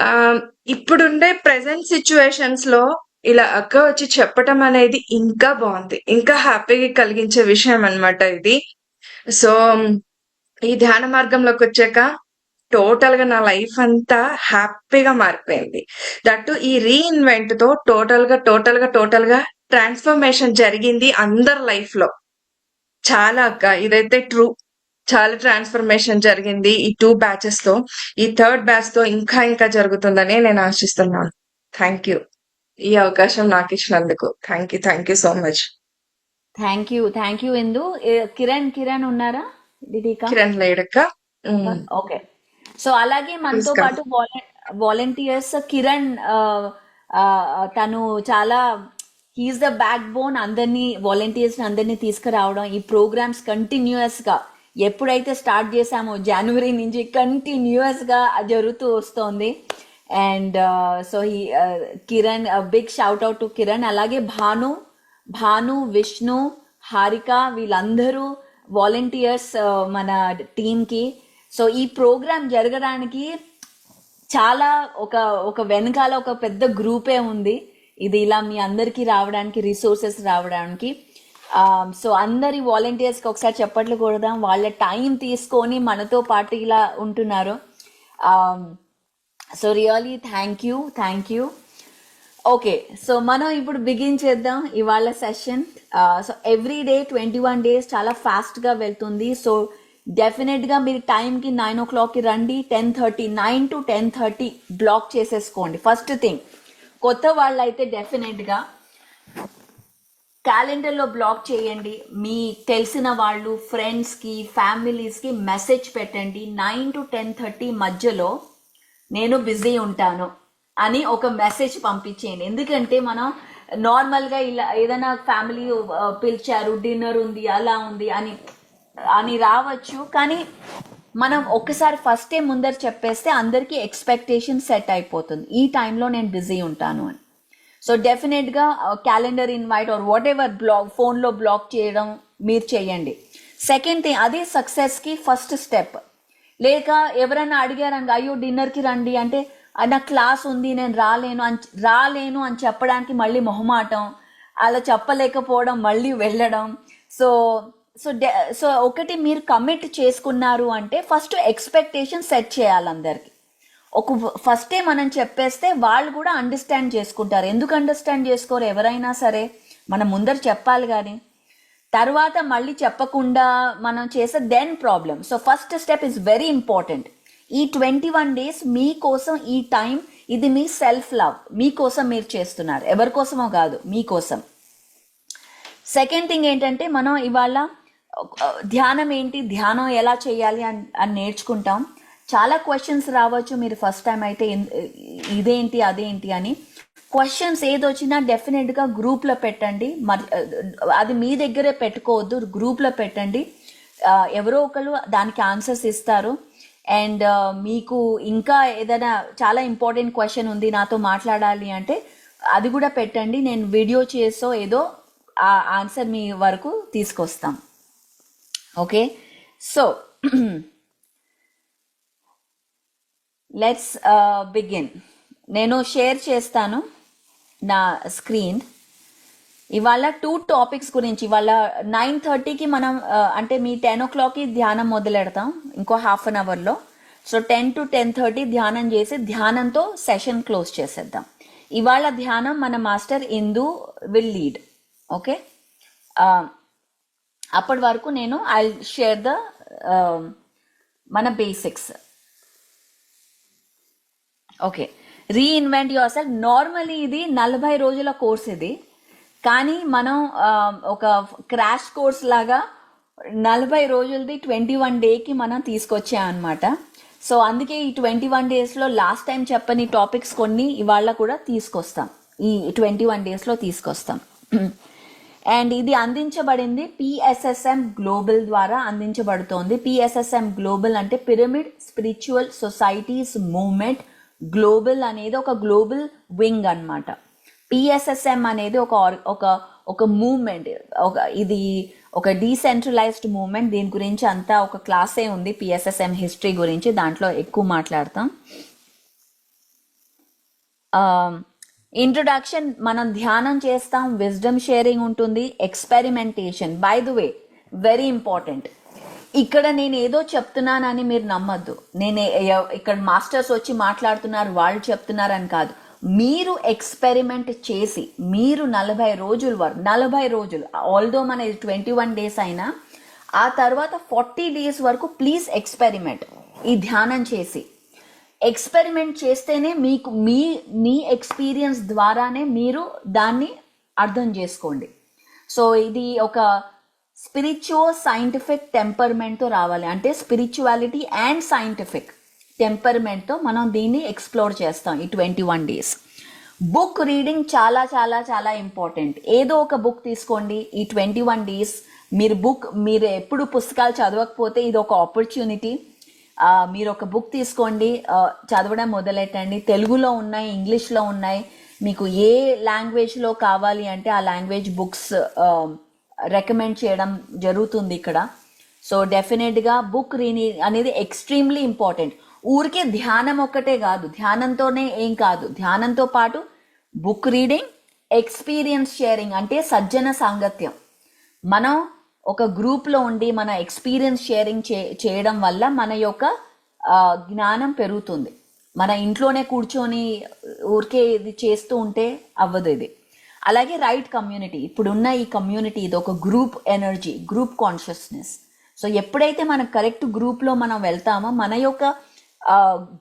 ఆహ్, ఇప్పుడుండే ప్రెజెంట్ సిట్యుయేషన్స్‌లో ఇలా అక్క వచ్చి చెప్పటం అనేది ఇంకా బావుంది. ఇంకా హ్యాపీగా కలిగించే విషయం అన్నమాట ఇది. సో, ఈ ధ్యాన మార్గంలోకొచ్చాక టోటల్‌గా నా లైఫ్ అంతా హ్యాపీగా మారిపోయింది. దట్ టూ ఈ రీఇన్వెంట్‌తో టోటల్‌గా ట్రాన్స్‌ఫర్మేషన్ జరిగింది అందరి లైఫ్‌లో. చాలా అక్క. ఇదైతే ట్రూ. చాలా ట్రాన్స్‌ఫర్మేషన్ జరిగింది ఈ 2 బ్యాచెస్‌తో. ఈ థర్డ్ బ్యాచ్‌తో ఇంకా జరుగుతుందని నేను ఆశిస్తున్నాను. Thank you. ఈ అవకాశం నాకిచ్చినందుకు. Thank you so much. Thank you Indu. Kiran ఉన్నారా? Did he come? కిరణ్ లేడక్క. ఓకే. సో అలాగే మనతో ప్లీజ్ కమ్. పాటు వాలంటీర్స్ కిరణ్ తను చాలా హీఈస్ ద బ్యాక్ బోన్, అందరినీ వాలంటీర్స్ అందరినీ తీసుకురావడం, ఈ ప్రోగ్రామ్స్ కంటిన్యూస్ గా ఎప్పుడైతే స్టార్ట్ చేశామో జనవరి నుంచి కంటిన్యూస్ గా జరుగుతూ వస్తోంది. And so Kiran, big shout out to Kiran. అలాగే భాను, విష్ణు, హారిక వీళ్ళందరూ వాలంటీర్స్ మన టీంకి. సో ఈ ప్రోగ్రామ్ జరగడానికి చాలా ఒక వెనకాల ఒక పెద్ద గ్రూపే ఉంది. ఇది ఇలా మీ అందరికీ రావడానికి, రిసోర్సెస్ రావడానికి. సో అందరి వాలంటీర్స్కి ఒకసారి చెప్పట్లు కొడదాం. వాళ్ళ టైం తీసుకొని మనతో పాటు ఇలా ఉంటున్నారు. So really thank you. Okay, so మనం ఇప్పుడు బిగిన్ చేద్దాం ఇవాళ session. So every day 21 days చాలా ఫాస్ట్గా వెళ్తుంది. సో డెఫినెట్గా మీరు టైంకి 9 o'clockకి రండి. 10:30 9 to 10:30 బ్లాక్ చేసేసుకోండి. ఫస్ట్ థింగ్, కొత్త వాళ్ళు అయితే డెఫినెట్గా క్యాలెండర్లో బ్లాక్ చేయండి. మీ తెలిసిన వాళ్ళు, ఫ్రెండ్స్కి, ఫ్యామిలీస్కి మెసేజ్ పెట్టండి. 9 to 10:30 మధ్యలో నేను బిజీ ఉంటాను అని ఒక మెసేజ్ పంపించేయండి. ఎందుకంటే మనం నార్మల్గా ఇలా ఏదైనా ఫ్యామిలీ పిలిచారు, డిన్నర్ ఉంది, అలా ఉంది అని రావచ్చు. కానీ మనం ఒక్కసారి ఫస్టే ముందర చెప్పేస్తే అందరికీ ఎక్స్పెక్టేషన్ సెట్ అయిపోతుంది, ఈ టైంలో నేను బిజీ ఉంటాను అని. సో డెఫినెట్గా calendar invite our what ever ఫోన్లో బ్లాక్ చేయడం మీరు చేయండి. సెకండ్ థింగ్, అదే సక్సెస్కి ఫస్ట్ స్టెప్. లేక ఎవరైనా అడిగారంగా అయ్యో డిన్నర్కి రండి అంటే నా క్లాస్ ఉంది నేను రాలేను అని చెప్పడానికి మళ్ళీ మొహమాటం, అలా చెప్పలేకపోవడం, మళ్ళీ వెళ్ళడం. సో సో సో ఒకటి మీరు కమిట్ చేసుకున్నారు అంటే ఫస్ట్ ఎక్స్పెక్టేషన్ సెట్ చేయాలి అందరికి. ఫస్టే మనం చెప్పేస్తే వాళ్ళు కూడా అండర్స్టాండ్ చేసుకుంటారు. ఎందుకు అండర్స్టాండ్ చేసుకోరు? ఎవరైనా సరే మనం ముందర చెప్పాలి, కానీ తర్వాత మళ్ళీ చెప్పకుండా మనం చేసే then problem. So first step is very important. ఈ 21 days మీకోసం, ఈ టైం ఇది మీ సెల్ఫ్ లవ్, మీకోసం మీరు చేస్తున్నారు, ఎవరి కోసమో కాదు, మీకోసం. సెకండ్ థింగ్ ఏంటంటే మనం ఇవాళ ధ్యానం ఏంటి, ధ్యానం ఎలా చేయాలి అని నేర్చుకుంటాం. చాలా క్వశ్చన్స్ రావచ్చు మీరు ఫస్ట్ టైం అయితే, ఇదేంటి అదేంటి అని. క్వశ్చన్స్ ఏదొచ్చినా డెఫినెట్గా గ్రూప్లో పెట్టండి. అది మీ దగ్గరే పెట్టుకోవద్దు, గ్రూప్లో పెట్టండి. ఎవరో ఒకరు దానికి ఆన్సర్స్ ఇస్తారు. అండ్ మీకు ఇంకా ఏదైనా చాలా ఇంపార్టెంట్ క్వశ్చన్ ఉంది నాతో మాట్లాడాలి అంటే అది కూడా పెట్టండి. నేను వీడియో చేసో ఏదో ఆ ఆన్సర్ మీ వరకు తీసుకొస్తాం. Okay, so let's begin. నేను షేర్ చేస్తాను నా స్క్రీన్. ఇవాళ 2 topics గురించి. ఇవాళ 9:30కి మనం అంటే మీ 10 o'clockకి ధ్యానం మొదలెడతాం, ఇంకో హాఫ్ అన్ అవర్లో. సో 10 to 10:30 ధ్యానం చేసి ధ్యానంతో సెషన్ క్లోజ్ చేసేద్దాం. ఇవాళ ధ్యానం మన master Indu will lead. Okay, అప్పటి వరకు నేను ఐ షేర్ ద మన basics. Okay, reinvent your self. Normally ఇది 40 రోజుల కోర్స్ ఇది, కానీ మనం ఒక క్రాష్ కోర్స్ లాగా 40 రోజులది 21 డేకి మనం తీసుకొచ్చాం అనమాట. సో అందుకే ఈ 21 డేస్లో లాస్ట్ టైం చెప్పని టాపిక్స్ కొన్ని ఇవాళ కూడా తీసుకొస్తాం, ఈ 21 డేస్లో తీసుకొస్తాం. అండ్ ఇది అందించబడింది PSSM గ్లోబల్ ద్వారా అందించబడుతోంది. PSSM గ్లోబల్ అంటే pyramid spiritual societies movement global అనేది ఒక గ్లోబల్ వింగ్ అన్నమాట. పిఎస్ఎస్ఎం అనేది ఒక మూవ్మెంట్, ఇది ఒక డీసెంట్రలైజ్డ్ మూవ్మెంట్. దీని గురించి అంతా ఒక క్లాసే ఉంది పిఎస్ఎస్ఎం హిస్టరీ గురించి, దాంట్లో ఎక్కువ మాట్లాడతాం. ఇంట్రొడక్షన్, మనం ధ్యానం చేస్తాం, విజ్డమ్ షేరింగ్ ఉంటుంది, experimentation. By the way, very important, ఇక్కడ నేను ఏదో చెప్తున్నానని మీరు నమ్మద్దు. ఇక్కడ మాస్టర్స్ వచ్చి మాట్లాడుతున్నారు, వాళ్ళు చెప్తున్నారని కాదు. మీరు ఎక్స్పెరిమెంట్ చేసి మీరు 40 రోజులు ఆల్దో మన 21 days అయినా, ఆ తర్వాత 40 days వరకు ప్లీజ్ ఎక్స్పెరిమెంట్ ఈ ధ్యానం చేసి. ఎక్స్పెరిమెంట్ చేస్తేనే మీకు మీ ఎక్స్పీరియన్స్ ద్వారానే మీరు దాన్ని అర్థం చేసుకోండి. సో ఇది ఒక స్పిరిచువల్ సైంటిఫిక్ టెంపర్మెంట్తో రావాలి, అంటే స్పిరిచువాలిటీ అండ్ సైంటిఫిక్ టెంపర్మెంట్తో మనం దీన్ని ఎక్స్ప్లోర్ చేస్తాం ఈ 21 days. బుక్ రీడింగ్ చాలా చాలా చాలా ఇంపార్టెంట్. ఏదో ఒక బుక్ తీసుకోండి ఈ 21 days. మీరు ఎప్పుడు పుస్తకాలు చదవకపోతే ఇది ఒక ఆపర్చునిటీ. మీరు ఒక బుక్ తీసుకోండి, చదవడం మొదలెట్టండి. తెలుగులో ఉన్నాయి, ఇంగ్లీష్లో ఉన్నాయి, మీకు ఏ లాంగ్వేజ్లో కావాలి అంటే ఆ లాంగ్వేజ్ బుక్స్ రికమెండ్ చేయడం జరుగుతుంది ఇక్కడ. సో డెఫినెట్గా బుక్ రీడింగ్ అనేది ఎక్స్ట్రీమ్లీ ఇంపార్టెంట్. ఊరికే ధ్యానం ఒక్కటే కాదు, ధ్యానంతోనే ఏం కాదు, ధ్యానంతో పాటు బుక్ రీడింగ్, ఎక్స్పీరియన్స్ షేరింగ్ అంటే సజ్జన సాంగత్యం. మనం ఒక గ్రూప్లో ఉండి మన ఎక్స్పీరియన్స్ షేరింగ్ చేయడం వల్ల మన యొక్క జ్ఞానం పెరుగుతుంది. మన ఇంట్లోనే కూర్చొని ఊరికే ఇది చేస్తూ ఉంటే అవ్వదు ఇది. అలాగే రైట్ కమ్యూనిటీ, ఇప్పుడున్న ఈ కమ్యూనిటీ ఇది ఒక group energy, group consciousness. So ఎప్పుడైతే మనం కరెక్ట్ గ్రూప్లో మనం వెళ్తామో మన యొక్క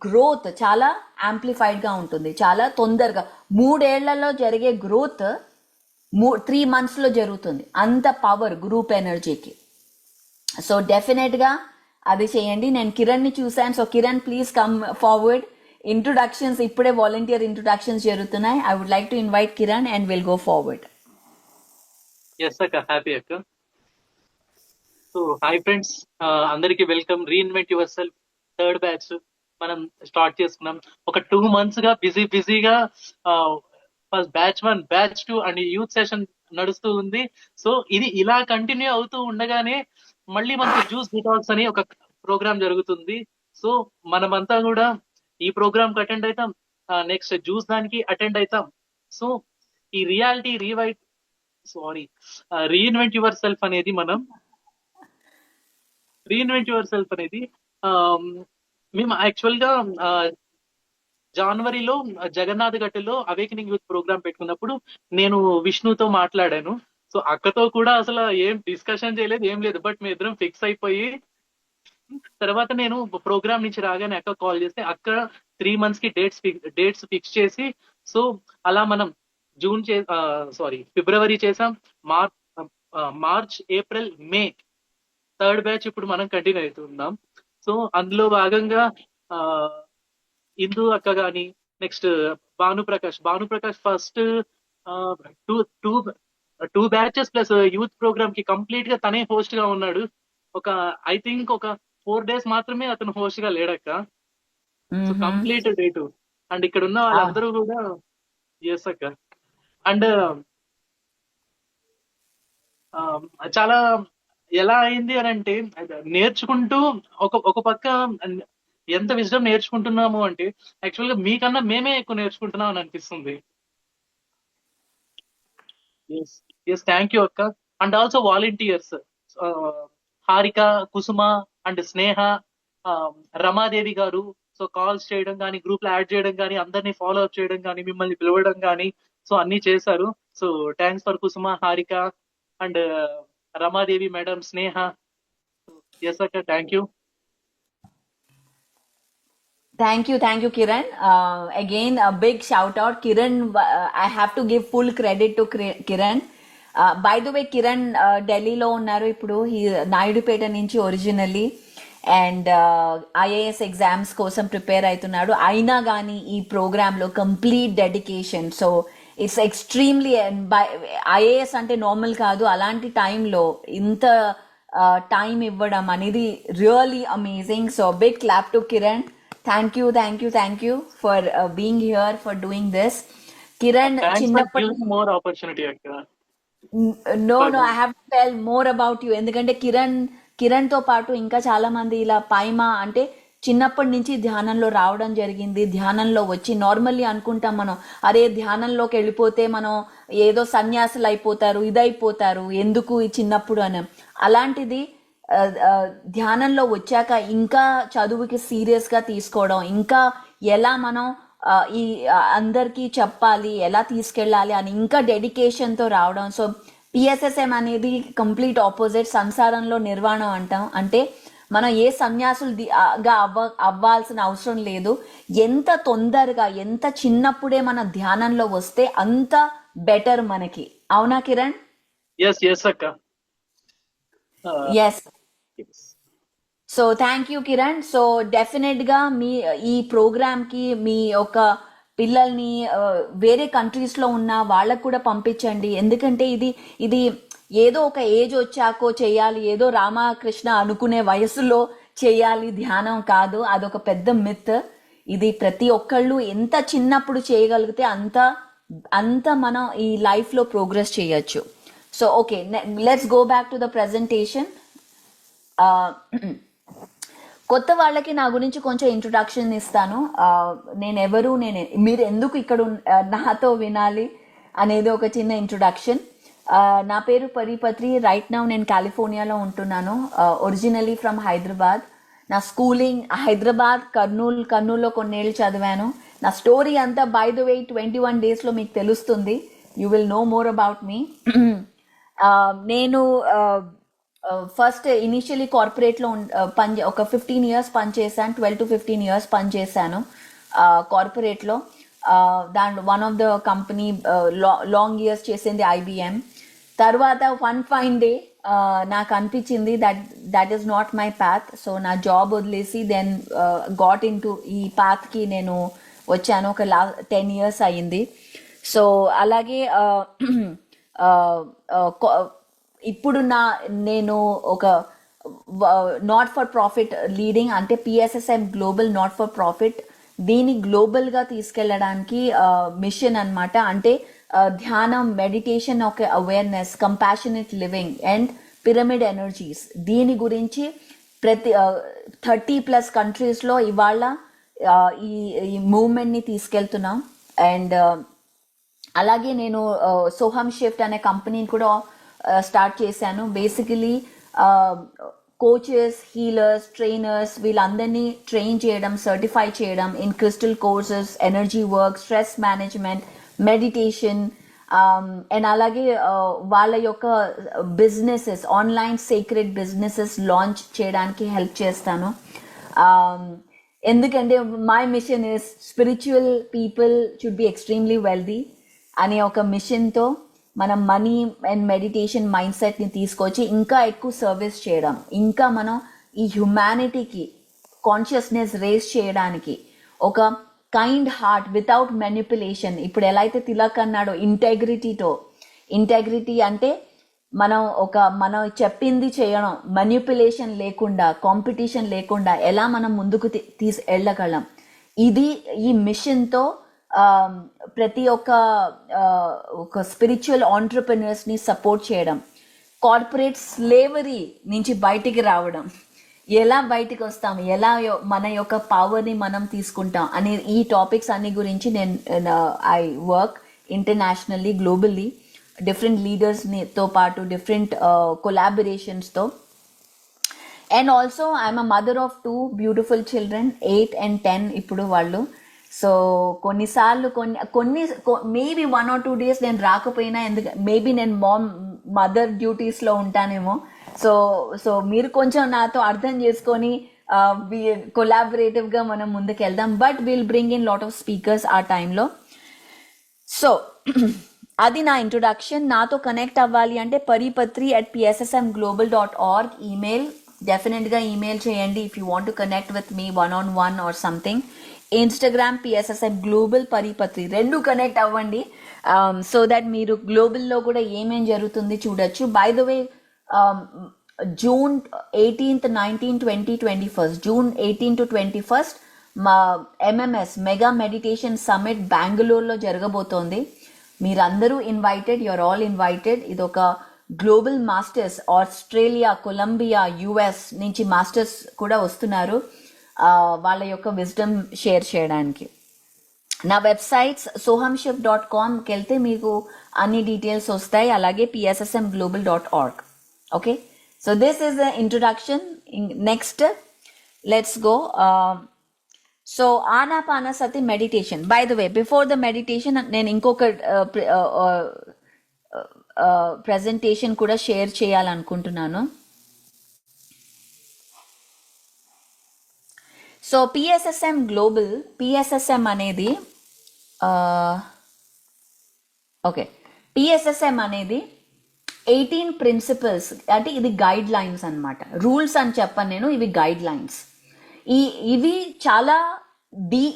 గ్రోత్ చాలా యాంప్లిఫైడ్గా ఉంటుంది, చాలా తొందరగా. 3 ఏళ్లలో జరిగే గ్రోత్ 3 monthsలో జరుగుతుంది, అంత పవర్ గ్రూప్ ఎనర్జీకి. సో డెఫినెట్గా అది చేయండి. నేను కిరణ్ని చూశాను. So Kiran, please come forward. Introductions ఇప్పుడే వాలంటీర్ ఇంట్రొడక్షన్స్ జరుగుతున్నాయి. I would like to invite Kiran and will go forward. Yes అక్క, హ్యాపీ అక్క. సో హాయ్ ఫ్రెండ్స్, అందరికి welcome. Reinvent yourself third batch మనం స్టార్ట్ చేసుకున్నాం. ఒక 2 months గా బిజీగా first batch 1, batch 2 and youth session నడుస్తూ ఉంది. సో ఇది ఇలా కంటిన్యూ అవుతూ ఉండగానే మళ్ళీ మనకు జ్యూస్ డిటాక్స్ అని ఒక ప్రోగ్రామ్ జరుగుతుంది. సో మనమంతా కూడా ఈ ప్రోగ్రామ్ కి అటెండ్ అవుతాం, నెక్స్ట్ జ్యూస్ దానికి అటెండ్ అవుతాం. సో ఈ రీఇన్వెంట్ యువర్ సెల్ఫ్ అనేది మేము యాక్చువల్ గా జనవరిలో జగన్నాథ్ గట్టులో అవేకనింగ్ యూత్ ప్రోగ్రామ్ పెట్టుకున్నప్పుడు నేను విష్ణుతో మాట్లాడాను. సో అక్కతో కూడా అసలు ఏం డిస్కషన్ చేయలేదు, ఏం లేదు. బట్ మేము ఇద్దరం ఫిక్స్ అయిపోయి తర్వాత నేను ప్రోగ్రామ్ నుంచి రాగానే అక్క కాల్ చేస్తే అక్క 3 months కి డేట్స్ ఫిక్స్ చేసి, సో అలా మనం ఫిబ్రవరి చేసాం, March, April, May third batch ఇప్పుడు మనం కంటిన్యూ అవుతున్నాం. సో అందులో భాగంగా ఇందు అక్క గాని, next Bhanuprakash first 2 batches plus youth programme కి కంప్లీట్ గా తనే హోస్ట్ గా ఉన్నాడు. ఐ థింక్ ఒక 4 days మాత్రమే అతను హోస్ట్ గా లేడక్క. So complete date. అండ్ ఇక్కడ ఉన్న వాళ్ళందరూ కూడా ఎస్ అక్క. అండ్ చాలా ఎలా అయింది అని అంటే, నేర్చుకుంటూ ఒక పక్క ఎంత విజ్డమ్ నేర్చుకుంటున్నాము అంటే యాక్చువల్ గా మీకన్నా మేమే ఎక్కువ నేర్చుకుంటున్నాం అని అనిపిస్తుంది. ఎస్ థ్యాంక్ యూ అక్క. And also volunteers Harika, Kusuma and Sneha, Ramadevi గారు. సో కాల్స్ చేయడం కానీ, గ్రూప్ లో యాడ్ చేయడం కానీ, అందరినీ ఫాలో అప్ చేయడం కానీ, మిమ్మల్ని పిలవడం కానీ, సో అన్ని చేశారు. So thanks for Kusuma, Harika and Ramadevi madam, Sneha. Yes అక్క, thank you. Thank you, Kiran. Again, a big shout out. Kiran, I have to give full credit to Kiran. By the way, Kiran ఢిల్లీలో ఉన్నారు ఇప్పుడు. నాయుడుపేట నుంచి ఒరిజినల్లీ, అండ్ ఐఏఎస్ ఎగ్జామ్స్ కోసం ప్రిపేర్ అవుతున్నాడు. అయినా కానీ ఈ ప్రోగ్రాంలో కంప్లీట్ డెడికేషన్. సో ఇట్స్ ఎక్స్ట్రీమ్లీ, ఐఏఎస్ అంటే నార్మల్ కాదు, అలాంటి టైంలో ఇంత టైం ఇవ్వడం అనేది really amazing. So big clap to Kiran. Thank you for being here, for doing this. Kiran thanks for చిన్నప్పటి గివింగ్ మోర్ ఆపర్చునిటీ అక్క. No But I have to tell more about you. ఎందుకంటే కిరణ్ తో పాటు ఇంకా చాలా మంది ఇలా పైమా అంటే చిన్నప్పటి నుంచి ధ్యానంలో రావడం జరిగింది. ధ్యానంలో వచ్చి నార్మల్లీ అనుకుంటాం మనం, అరే ధ్యానంలోకి వెళ్ళిపోతే మనం ఏదో సన్యాసులు అయిపోతారు, ఇదైపోతారు, ఎందుకు ఈ చిన్నప్పుడు అని. అలాంటిది ధ్యానంలో వచ్చాక ఇంకా చదువుకి సీరియస్ గా తీసుకోవడం, ఇంకా ఎలా మనం ఈ అందరికీ చెప్పాలి, ఎలా తీసుకెళ్ళాలి అని ఇంకా డెడికేషన్ తో రావడం. సో పిఎస్ఎస్ఎం అనేది కంప్లీట్ ఆపోజిట్. సంసారంలో నిర్వాణం అంటాం. అంటే మనం ఏ సన్యాసులుగా అవ్వాల్సిన అవసరం లేదు. ఎంత తొందరగా, ఎంత చిన్నప్పుడే మన ధ్యానంలో వస్తే అంత బెటర్ మనకి. అవునా కిరణ్? ఎస్ అక్క. Yes. So thank you Kiran. So definite గా ఈ ప్రోగ్రామ్ కి మీ యొక్క పిల్లల్ని వేరే కంట్రీస్ లో ఉన్న వాళ్ళకు కూడా పంపించండి. ఎందుకంటే ఇది ఏదో ఒక ఏజ్ వచ్చాకో చేయాలి, ఏదో రామకృష్ణ అనుకునే వయసులో చేయాలి ధ్యానం కాదు. అదొక పెద్ద మిత్. ఇది ప్రతి ఒక్కళ్ళు ఎంత చిన్నప్పుడు చేయగలిగితే అంత మనం ఈ లైఫ్ లో ప్రోగ్రెస్ చేయొచ్చు. So okay, let's go back to the presentation. కొత్త వాళ్ళకి నా గురించి కొంచెం ఇంట్రొడక్షన్ ఇస్తాను. మీరు ఎందుకు ఇక్కడ నాతో వినాలి అనేది ఒక చిన్న ఇంట్రొడక్షన్. నా పేరు పరిపత్రి. రైట్ నౌ నేను కాలిఫోర్నియాలో ఉంటున్నాను. Originally from Hyderabad. నా స్కూలింగ్ హైదరాబాద్, కర్నూలులో కొన్నేళ్ళు చదివాను. నా స్టోరీ అంతా బై ద వే 21 days లో మీకు తెలుస్తుంది. You will know more about me. నేను ఫస్ట్ ఇనిషియలీ కార్పొరేట్లో ఒక 15 years పనిచేశాను. 12 to 15 years పనిచేశాను కార్పొరేట్లో. దాంట్లో one of the company long years చేసింది IBM. తర్వాత వన్ ఫైన్ డే నాకు అనిపించింది that is not my path. So నా జాబ్ వదిలేసి దెన్ గాట్ ఇన్ టు ఈ పాత్కి నేను వచ్చాను. ఒక 10 years అయ్యింది. సో అలాగే ఇప్పుడు నేను ఒక నాట్ ఫర్ ప్రాఫిట్ లీడింగ్, అంటే PSSM global not for profit, దీన్ని గ్లోబల్గా తీసుకెళ్ళడానికి మిషన్ అన్నమాట. అంటే ధ్యానం, మెడిటేషన్, ఒక awareness, compassionate living and pyramid energies, దీని గురించి ప్రతి 30+ కంట్రీస్లో ఇవాళ ఈ మూవ్మెంట్ని తీసుకెళ్తున్నాం. అండ్ అలాగే నేను సోహమ్ షిఫ్ట్ అనే కంపెనీని కూడా స్టార్ట్ చేశాను. బేసికలీ కోచెస్, హీలర్స్, ట్రైనర్స్ వీళ్ళందరినీ ట్రైన్ చేయడం, సర్టిఫై చేయడం in crystal courses, energy work, stress management, meditation, and అలాగే వాళ్ళ యొక్క businesses, online secret businesses launch చేయడానికి హెల్ప్ చేస్తాను. ఎందుకంటే my mission is spiritual people should be extremely wealthy అనే ఒక మిషన్తో మనం మనీ అండ్ మెడిటేషన్ మైండ్ సెట్ని తీసుకొచ్చి ఇంకా ఎక్కువ సర్వీస్ చేయడం, ఇంకా మనం ఈ హ్యుమానిటీకి కాన్షియస్నెస్ రేస్ చేయడానికి ఒక కైండ్ హార్ట్ వితౌట్ మెనిపులేషన్. ఇప్పుడు ఎలా అయితే తిలక్ అన్నాడో ఇంటెగ్రిటీతో, ఇంటెగ్రిటీ అంటే మనం చెప్పింది చేయడం, మెనిపులేషన్ లేకుండా, కాంపిటీషన్ లేకుండా ఎలా మనం ముందుకు వెళ్ళగలం. ఇది ఈ మిషన్తో ప్రతి ఒక స్పిరిచువల్ ఆంటర్ప్రెన్యూర్స్ని సపోర్ట్ చేయడం, కార్పొరేట్ స్లేవరీ నుంచి బయటికి రావడం, ఎలా బయటికి వస్తాం, ఎలా మన యొక్క పవర్ని మనం తీసుకుంటాం అనే ఈ టాపిక్స్ అన్ని గురించి I work internationally, globally, different లీడర్స్తో పాటు డిఫరెంట్ కొలాబరేషన్స్తో. And also I'm a mother of 2 beautiful children, 8 and 10 ఇప్పుడు వాళ్ళు. సో కొన్నిసార్లు మేబీ 1 or 2 days నేను రాకపోయినా, మేబీ నేను మదర్ డ్యూటీస్లో ఉంటానేమో. సో మీరు కొంచెం నాతో అర్థం చేసుకొని కొలాబరేటివ్గా మనం ముందుకు వెళ్దాం. But will bring in lot of speakers ఆ టైంలో. సో అది నా ఇంట్రొడక్షన్. నాతో కనెక్ట్ అవ్వాలి అంటే paripatri@pssmglobal.org ఈమెయిల్, డెఫినెట్గా ఈమెయిల్ చేయండి if you want to connect with మీ 1-on-1 or something. Instagram PSSM global పరిపత్రి, 2 కనెక్ట్ అవ్వండి సో దట్ మీరు గ్లోబల్లో కూడా ఏమేం జరుగుతుంది చూడొచ్చు. By the way June 18th, 19th, 20, 21st, June 18 to 21st మా ఎంఎంఎస్ మెగా మెడిటేషన్ సమ్మిట్ బెంగళూరులో జరగబోతోంది. మీరందరూ ఇన్వైటెడ్, యూఆర్ ఆల్ ఇన్వైటెడ్. ఇది ఒక global masters, Australia, Colombia, US నుంచి మాస్టర్స్ కూడా వస్తున్నారు వాళ్ళ యొక్క విజ్డమ్ షేర్ చేయడానికి. నా వెబ్సైట్స్ sohamshiv.com కి వెళ్తే మీకు అన్ని డీటెయిల్స్ వస్తాయి, అలాగే pssmglobal.org. Okay, so this is the introduction. Next let's go. So Anapanasati meditation. By the way, before the meditation నేను ఇంకొక ప్రెజెంటేషన్ కూడా షేర్ చేయాలనుకుంటున్నాను. సో పిఎస్ఎస్ఎం గ్లోబల్, పిఎస్ఎస్ఎం అనేది ఓకే, పిఎస్ఎస్ఎం అనేది 18 ప్రిన్సిపల్స్, అంటే ఇది గైడ్ లైన్స్ అనమాట. రూల్స్ అని చెప్పను నేను, ఇవి గైడ్ లైన్స్. ఇవి చాలా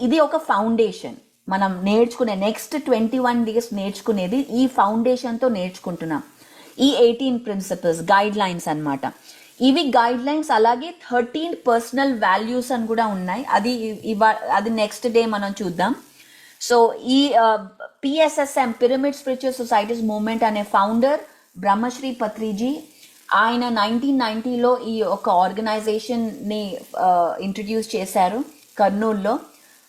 ఇది ఒక ఫౌండేషన్. మనం నేర్చుకునే నెక్స్ట్ 21 days నేర్చుకునేది ఈ ఫౌండేషన్తో నేర్చుకుంటున్నాం. ఈ 18 ప్రిన్సిపల్స్ గైడ్ లైన్స్ అనమాట. ఇవి గైడ్ లైన్స్. అలాగే 13 పర్సనల్ వాల్యూస్ అని కూడా ఉన్నాయి. అది నెక్స్ట్ డే మనం చూద్దాం. సో ఈ PSSM, pyramid spiritual societies movement అనే ఫౌండర్ బ్రహ్మశ్రీ పత్రిజీ. ఆయన 1990లో ఈ ఒక ఆర్గనైజేషన్ని ఇంట్రడ్యూస్ చేశారు కర్నూలులో.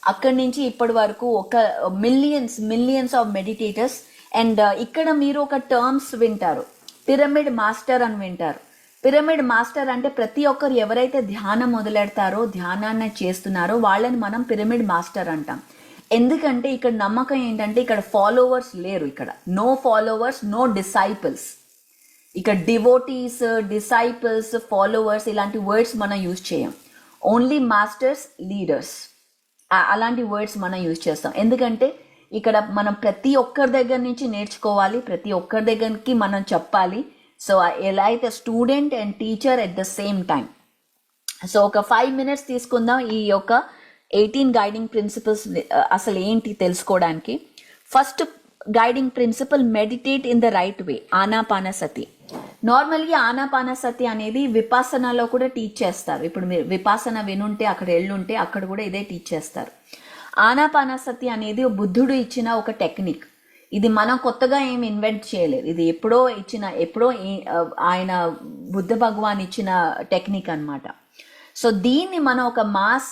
అక్కడి నుంచి ఇప్పటి వరకు ఒక మిలియన్స్ ఆఫ్ మెడిటేటర్స్. అండ్ ఇక్కడ మీరు ఒక టర్మ్స్ వింటారు, పిరమిడ్ మాస్టర్ అని వింటారు. పిరమిడ్ మాస్టర్ అంటే ప్రతి ఒక్కరు ఎవరైతే ధ్యానం మొదలెడతారో, ధ్యానాన్ని చేస్తున్నారో వాళ్ళని మనం పిరమిడ్ మాస్టర్ అంటాం. ఎందుకంటే ఇక్కడ నమ్మకం ఏంటంటే ఇక్కడ ఫాలోవర్స్ లేరు. ఇక్కడ నో ఫాలోవర్స్, నో డిసైపుల్స్. ఇక్కడ డివోటీస్, డిసైపుల్స్, ఫాలోవర్స్ ఇలాంటి వర్డ్స్ మనం యూజ్ చేయం. ఓన్లీ మాస్టర్స్, లీడర్స్ అలాంటి వర్డ్స్ మనం యూజ్ చేస్తాం. ఎందుకంటే ఇక్కడ మనం ప్రతి ఒక్కరి దగ్గర నుంచి నేర్చుకోవాలి, ప్రతి ఒక్కరి దగ్గరికి మనం చెప్పాలి. సో ఎలా అయితే student and teacher at the same time. So ఒక 5 minutes తీసుకుందాం ఈ యొక్క 18 గైడింగ్ ప్రిన్సిపల్స్ అసలు ఏంటి తెలుసుకోవడానికి. First guiding principal, meditate in the right way, Anapanasati. నార్మల్గా ఆనాపానసతి అనేది విపాసనలో కూడా టీచ్ చేస్తారు. ఇప్పుడు మీరు విపాసన వినుంటే, అక్కడ వెళ్ళుంటే అక్కడ కూడా ఇదే టీచ్ చేస్తారు. ఆనాపానసతి అనేది బుద్ధుడు ఇచ్చిన ఒక టెక్నిక్. ఇది మనం కొత్తగా ఏమి ఇన్వెంట్ చేయలేదు. ఇది ఎప్పుడో ఆయన బుద్ధ భగవాన్ ఇచ్చిన టెక్నిక్ అన్నమాట. సో దీన్ని మనం ఒక మాస్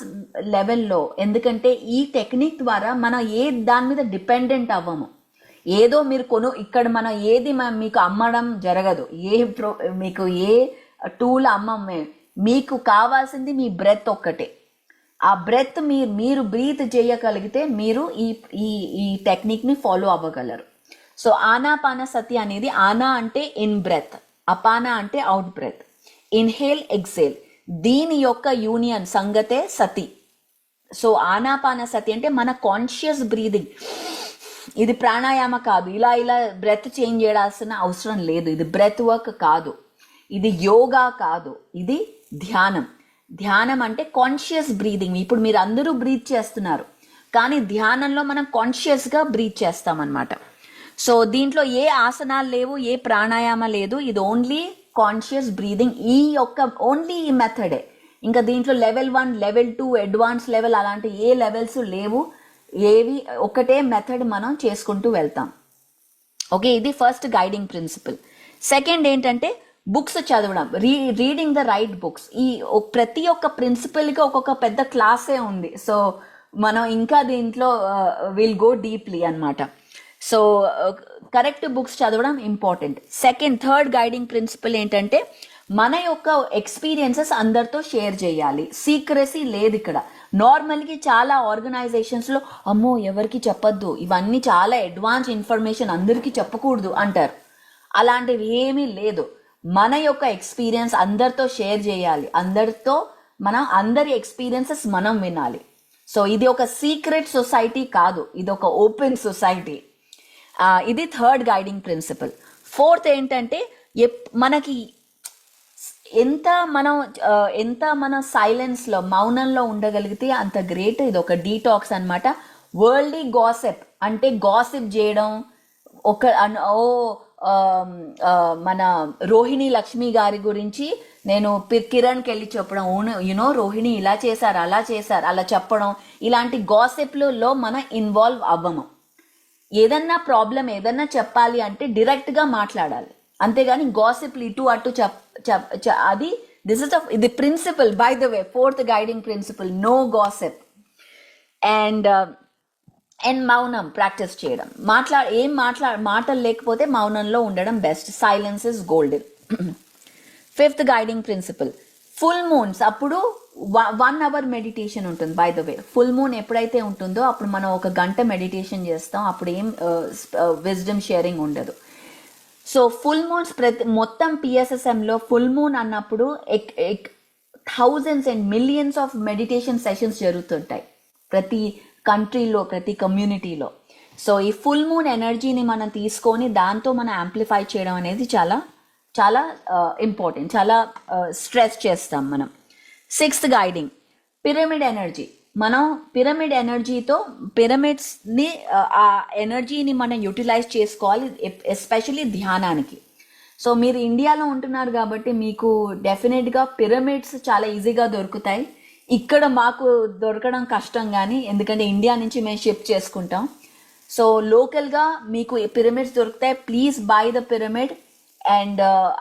లెవెల్లో, ఎందుకంటే ఈ టెక్నిక్ ద్వారా మనం దాని మీద డిపెండెంట్ అవ్వము. ఏదో మీరు ఇక్కడ మనం ఏది మీకు అమ్మడం జరగదు. మీకు ఏ టూల్ అమ్మమే. మీకు కావాల్సింది మీ బ్రెత్ ఒక్కటే. ఆ బ్రెత్ మీరు బ్రీత్ చేయగలిగితే మీరు ఈ టెక్నిక్ని ఫాలో అవ్వగలరు. సో ఆనాపానసతి అనేది, ఆనా అంటే ఇన్ బ్రెత్, అపానా అంటే అవుట్ బ్రెత్, ఇన్హేల్, ఎక్సేల్. దీని యొక్క యూనియన్ సంగతే సతి. సో ఆనాపానసతి అంటే మన కాన్షియస్ బ్రీదింగ్. ఇది ప్రాణాయామ కాదు, ఇలా బ్రెత్ చేంజ్ చేయాల్సిన అవసరం లేదు. ఇది బ్రెత్ వర్క్ కాదు, ఇది యోగా కాదు, ఇది ధ్యానం. ధ్యానం అంటే కాన్షియస్ బ్రీదింగ్. ఇప్పుడు మీరు అందరూ బ్రీత్ చేస్తున్నారు, కానీ ధ్యానంలో మనం కాన్షియస్గా బ్రీత్ చేస్తామన్నమాట. సో దీంట్లో ఏ ఆసనాలు లేవు, ఏ ప్రాణాయామ లేదు. ఇది ఓన్లీ కాన్షియస్ బ్రీదింగ్. ఓన్లీ ఈ మెథడే. ఇంకా దీంట్లో లెవెల్ 1, లెవెల్ 2, అడ్వాన్స్ లెవెల్ అలాంటి ఏ లెవెల్స్ లేవు. ఒకటే మెథడ్ మనం చేసుకుంటూ వెళ్తాం. ఓకే, ఇది ఫస్ట్ గైడింగ్ ప్రిన్సిపల్. సెకండ్ ఏంటంటే బుక్స్ చదవడం, రీడింగ్ ద రైట్ బుక్స్. ప్రతి ఒక్క ప్రిన్సిపల్కి ఒక్కొక్క పెద్ద క్లాసే ఉంది. సో మనం ఇంకా దీంట్లో విల్ గో డీప్లీ అన్నమాట. సో కరెక్ట్ బుక్స్ చదవడం ఇంపార్టెంట్. థర్డ్ గైడింగ్ ప్రిన్సిపల్ ఏంటంటే మన యొక్క ఎక్స్పీరియన్సెస్ అందరితో షేర్ చేయాలి. సీక్రెసీ లేదు ఇక్కడ. నార్మల్గా చాలా ఆర్గనైజేషన్స్లో అమ్మో ఎవరికి చెప్పొద్దు, ఇవన్నీ చాలా అడ్వాన్స్ ఇన్ఫర్మేషన్, అందరికీ చెప్పకూడదు అంటారు. అలాంటివి ఏమీ లేదు. మన యొక్క ఎక్స్పీరియన్స్ అందరితో షేర్ చేయాలి. అందరి ఎక్స్పీరియన్సెస్ మనం వినాలి. సో ఇది ఒక సీక్రెట్ సొసైటీ కాదు, ఇది ఒక ఓపెన్ సొసైటీ. ఇది థర్డ్ గైడింగ్ ప్రిన్సిపల్. ఫోర్త్ ఏంటంటే మనకి ఎంత మనం సైలెన్స్లో, మౌనంలో ఉండగలిగితే అంత గ్రేట్. ఇది ఒక డీటాక్స్ అన్నమాట. వరల్డ్లీ గాసిప్ అంటే గాసిప్ చేయడం. మన రోహిణి లక్ష్మి గారి గురించి నేను కిరణ్కి వెళ్ళి చెప్పడం, యూనో రోహిణి ఇలా చేశారు అలా చెప్పడం, ఇలాంటి గాసిప్లలో మనం ఇన్వాల్వ్ అవ్వము. ఏదన్నా ప్రాబ్లం ఏదన్నా చెప్పాలి అంటే డైరెక్ట్గా మాట్లాడాలి, అంతేగాని గాసిప్లు ఇటు అటు అది ఇది principle, by the way, 4th guiding principle, no gossip. And మౌనం ప్రాక్టీస్ చేయడం, మాటలు లేకపోతే మౌనంలో ఉండడం best. Silence is golden. 5th guiding principle, full moons అప్పుడు 1 hour మెడిటేషన్ ఉంటుంది. By the way, full moon ఎప్పుడైతే ఉంటుందో అప్పుడు మనం 1 గంట మెడిటేషన్ చేస్తాం, అప్పుడు ఏం విజ్డమ్ షేరింగ్ ఉండదు. సో ఫుల్ మూన్స్ మొత్తం PSSMలో ఫుల్ మూన్ అన్నప్పుడు thousands and millions of meditation sessions జరుగుతుంటాయి ప్రతి కంట్రీలో, ప్రతి కమ్యూనిటీలో. సో ఈ ఫుల్ మూన్ ఎనర్జీని మనం తీసుకొని దాంతో మనం యాంప్లిఫై చేయడం అనేది చాలా చాలా ఇంపార్టెంట్, చాలా స్ట్రెస్ చేస్తాం మనం. 6th guiding pyramid energy. మనం పిరమిడ్ ఎనర్జీతో పిరమిడ్స్ని, ఆ ఎనర్జీని మనం యూటిలైజ్ చేసుకోవాలి, ఎస్పెషలీ ధ్యానానికి. సో మీరు ఇండియాలో ఉంటున్నారు కాబట్టి మీకు డెఫినెట్గా పిరమిడ్స్ చాలా ఈజీగా దొరుకుతాయి. ఇక్కడ మాకు దొరకడం కష్టం, కానీ ఎందుకంటే ఇండియా నుంచి మేము షిఫ్ట్ చేసుకుంటాం. సో లోకల్గా మీకు పిరమిడ్స్ దొరుకుతాయి. Please by the pyramid. And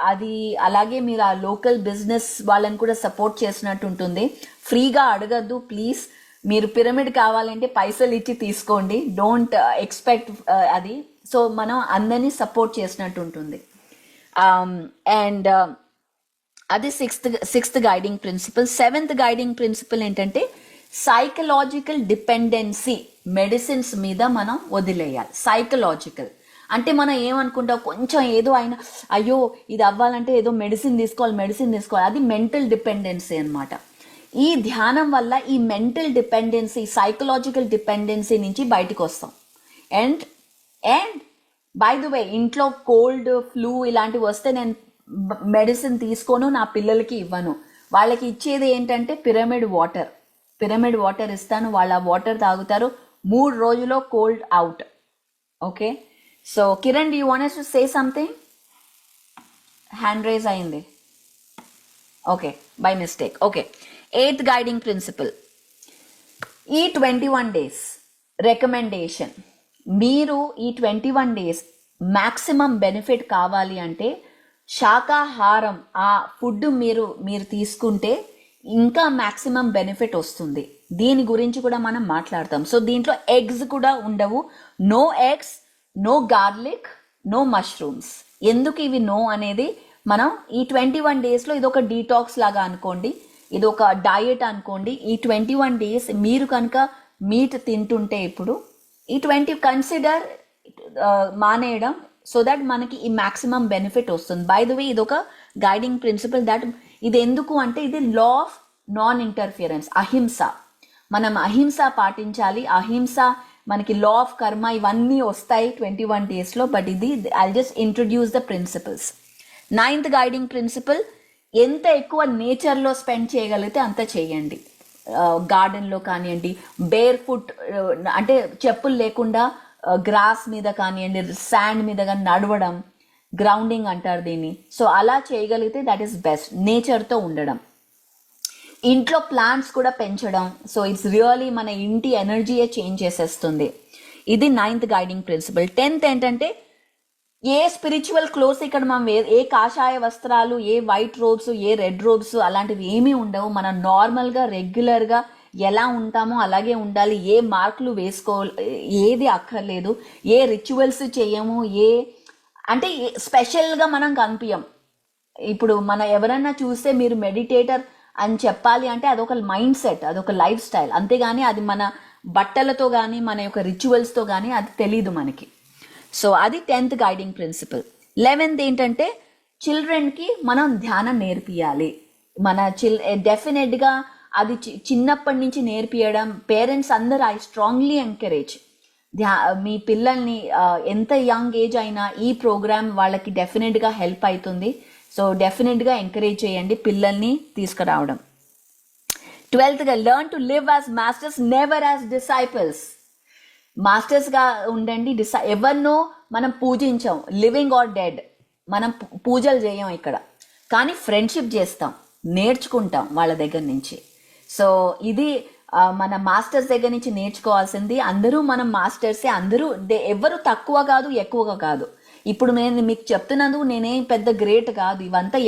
అది అలాగే మీరు ఆ లోకల్ బిజినెస్ వాళ్ళని కూడా సపోర్ట్ చేసినట్టు ఉంటుంది. ఫ్రీగా అడగద్దు ప్లీజ్. మీరు పిరమిడ్ కావాలంటే పైసలు ఇచ్చి తీసుకోండి, డోంట్ ఎక్స్పెక్ట్ అది. సో మనం అందరినీ సపోర్ట్ చేసినట్టు ఉంటుంది. అండ్ అది sixth guiding principal. 7th guiding principal ఏంటంటే సైకలాజికల్ డిపెండెన్సీ, మెడిసిన్స్ మీద మనం వదిలేయాలి. సైకలాజికల్ అంటే మనం ఏమనుకుంటాం, కొంచెం ఏదో అయినా అయ్యో ఇది అవ్వాలంటే ఏదో మెడిసిన్ తీసుకోవాలి, అది మెంటల్ డిపెండెన్సీ అనమాట. ఈ ధ్యానం వల్ల ఈ మెంటల్ డిపెండెన్సీ, సైకలాజికల్ డిపెండెన్సీ నుంచి బయటకు వస్తాం. అండ్ బై ద వే, ఇంట్లో కోల్డ్, ఫ్లూ ఇలాంటివి వస్తే నేను మెడిసిన్ తీసుకోను, నా పిల్లలకి ఇవ్వను. వాళ్ళకి ఇచ్చేది ఏంటంటే పిరమిడ్ వాటర్ ఇస్తాను. వాళ్ళ వాటర్ తాగుతారు, 3 రోజుల్లో cold out. Okay, so Kiran, do you want to say something? Hand raise అయింది. Okay, by mistake. Okay, 8th guiding principle, ఈ 21 days రికమెండేషన్. మీరు ఈ 21 days మ్యాక్సిమం బెనిఫిట్ కావాలి అంటే శాకాహారం, ఆ ఫుడ్ మీరు తీసుకుంటే ఇంకా మ్యాక్సిమం బెనిఫిట్ వస్తుంది. దీని గురించి కూడా మనం మాట్లాడతాం. సో దీంట్లో ఎగ్స్ కూడా ఉండవు. No eggs, no garlic, no mushrooms. ఎందుకు ఇవి నో అనేది మనం ఈ 21 daysలో ఇది ఒక డీటాక్స్ లాగా అనుకోండి, ఇది ఒక డయట్ అనుకోండి. ఈ 21 days మీరు కనుక మీట్ తింటుంటే ఇప్పుడు ఈ 20 కన్సిడర్ మానేయడం, సో దట్ మనకి ఈ మ్యాక్సిమం బెనిఫిట్ వస్తుంది. బై ద వే, ఇది ఒక గైడింగ్ ప్రిన్సిపల్. దట్ ఇది ఎందుకు అంటే ఇది లా ఆఫ్ నాన్ ఇంటర్ఫియరెన్స్, అహింస. మనం అహింస పాటించాలి. అహింస మనకి లా ఆఫ్ కర్మ ఇవన్నీ వస్తాయి 21 daysలో. బట్ ఇది I just introduce the principles. 9th guiding principle, ఎంత ఎక్కువ నేచర్లో స్పెండ్ చేయగలిగితే అంత చేయండి. గార్డెన్లో కానివ్వండి, బేర్ ఫుట్ అంటే చెప్పులు లేకుండా గ్రాస్ మీద కానివ్వండి, శాండ్ మీద కానీ నడవడం, గ్రౌండింగ్ అంటారు దీన్ని. సో అలా చేయగలిగితే దట్ ఈస్ బెస్ట్, నేచర్తో ఉండడం. ఇంట్లో ప్లాంట్స్ కూడా పెంచడం. సో ఇట్స్ రియలీ మన ఇంటి ఎనర్జీయే చేంజ్ చేసేస్తుంది. ఇది 9th గైడింగ్ ప్రిన్సిపల్. 10th ఏంటంటే ఏ స్పిరిచువల్ క్లోత్స్ ఇక్కడ మనం ఏ కాషాయ వస్త్రాలు, ఏ వైట్ రోబ్స్, ఏ రెడ్ రోబ్స్ అలాంటివి ఏమీ ఉండవు. మనం నార్మల్గా రెగ్యులర్గా ఎలా ఉంటామో అలాగే ఉండాలి. ఏ మార్కులు ఏది అక్కర్లేదు. ఏ రిచువల్స్ చేయము. అంటే స్పెషల్గా మనం కనిపించం. ఇప్పుడు మన ఎవరన్నా చూస్తే మీరు మెడిటేటర్ అని చెప్పాలి అంటే అదొక మైండ్ సెట్, అదొక లైఫ్ స్టైల్, అంతేగాని అది మన బట్టలతో కానీ మన యొక్క రిచువల్స్తో కానీ అది తెలీదు మనకి. సో అది 10th గైడింగ్ ప్రిన్సిపల్. 11th ఏంటంటే చిల్డ్రన్కి మనం ధ్యానం నేర్పియాలి. మన డెఫినెట్గా అది చిన్నప్పటి నుంచి నేర్పియడం. పేరెంట్స్ అందరూ ఐ స్ట్రాంగ్లీ ఎంకరేజ్ మీ పిల్లల్ని ఎంత యంగ్ ఏజ్ అయినా ఈ ప్రోగ్రామ్ వాళ్ళకి డెఫినెట్గా హెల్ప్ అవుతుంది. సో డెఫినెట్గా ఎంకరేజ్ చేయండి పిల్లల్ని తీసుకురావడం. 12th learn to live as masters, never as disciples. మాస్టర్స్గా ఉండండి. ఎవరినో మనం పూజించాం, లివింగ్ ఆర్ డెడ్, మనం పూజలు చేయం ఇక్కడ. కానీ ఫ్రెండ్షిప్ చేస్తాం, నేర్చుకుంటాం వాళ్ళ దగ్గర నుంచి. సో ఇది మన మాస్టర్స్ దగ్గర నుంచి నేర్చుకోవాల్సింది. అందరూ మనం మాస్టర్సే, అందరూ ఎవరు తక్కువ కాదు ఎక్కువగా కాదు. ఇప్పుడు నేను మీకు చెప్తున్నందుకు నేనేం పెద్ద గ్రేట్ కాదు, ఇవంతా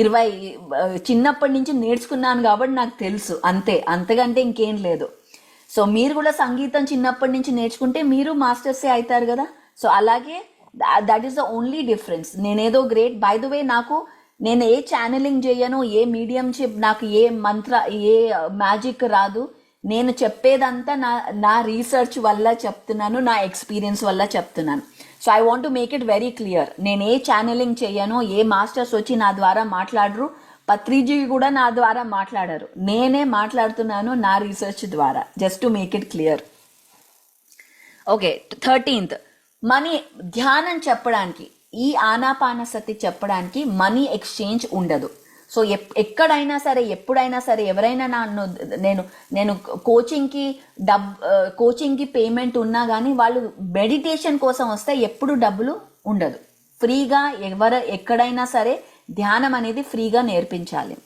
20 చిన్నప్పటి నుంచి నేర్చుకున్నాను కాబట్టి నాకు తెలుసు, అంతే, అంతకంటే ఇంకేం లేదు. సో మీరు కూడా సంగీతం చిన్నప్పటి నుంచి నేర్చుకుంటే మీరు మాస్టర్సే అవుతారు కదా. సో అలాగే that is the only difference. నేనేదో గ్రేట్, బై ద వే, నేను ఏ ఛానలింగ్ చేయను, ఏ మీడియం నాకు ఏ ఏ మ్యాజిక్ రాదు. నేను చెప్పేదంతా నా రీసెర్చ్ వల్ల చెప్తున్నాను, నా ఎక్స్పీరియన్స్ వల్ల చెప్తున్నాను. So I want to make it very clear. నేను ఏ ఛానలింగ్ చేయను, ఏ మాస్టర్స్ వచ్చి నా ద్వారా మాట్లాడరు, పత్రిజీ కూడా నా ద్వారా మాట్లాడరు. నేనే మాట్లాడుతున్నాను నా రీసెర్చ్ ద్వారా, just to make it clear. Okay, 13th, money. ధ్యానం చెప్పడానికి, ఈ ఆనాపానసతి చెప్పడానికి మనీ ఎక్స్చేంజ్ ఉండదు. సో ఎక్కడైనా సరే, ఎప్పుడైనా సరే, ఎవరైనా నేను కోచింగ్కి పేమెంట్ ఉన్నా కానీ వాళ్ళు మెడిటేషన్ కోసం వస్తే ఎప్పుడు డబ్బులు ఉండదు. ఫ్రీగా ఎక్కడైనా సరే ధ్యానం అనేది ఫ్రీగా నేర్పించాలి.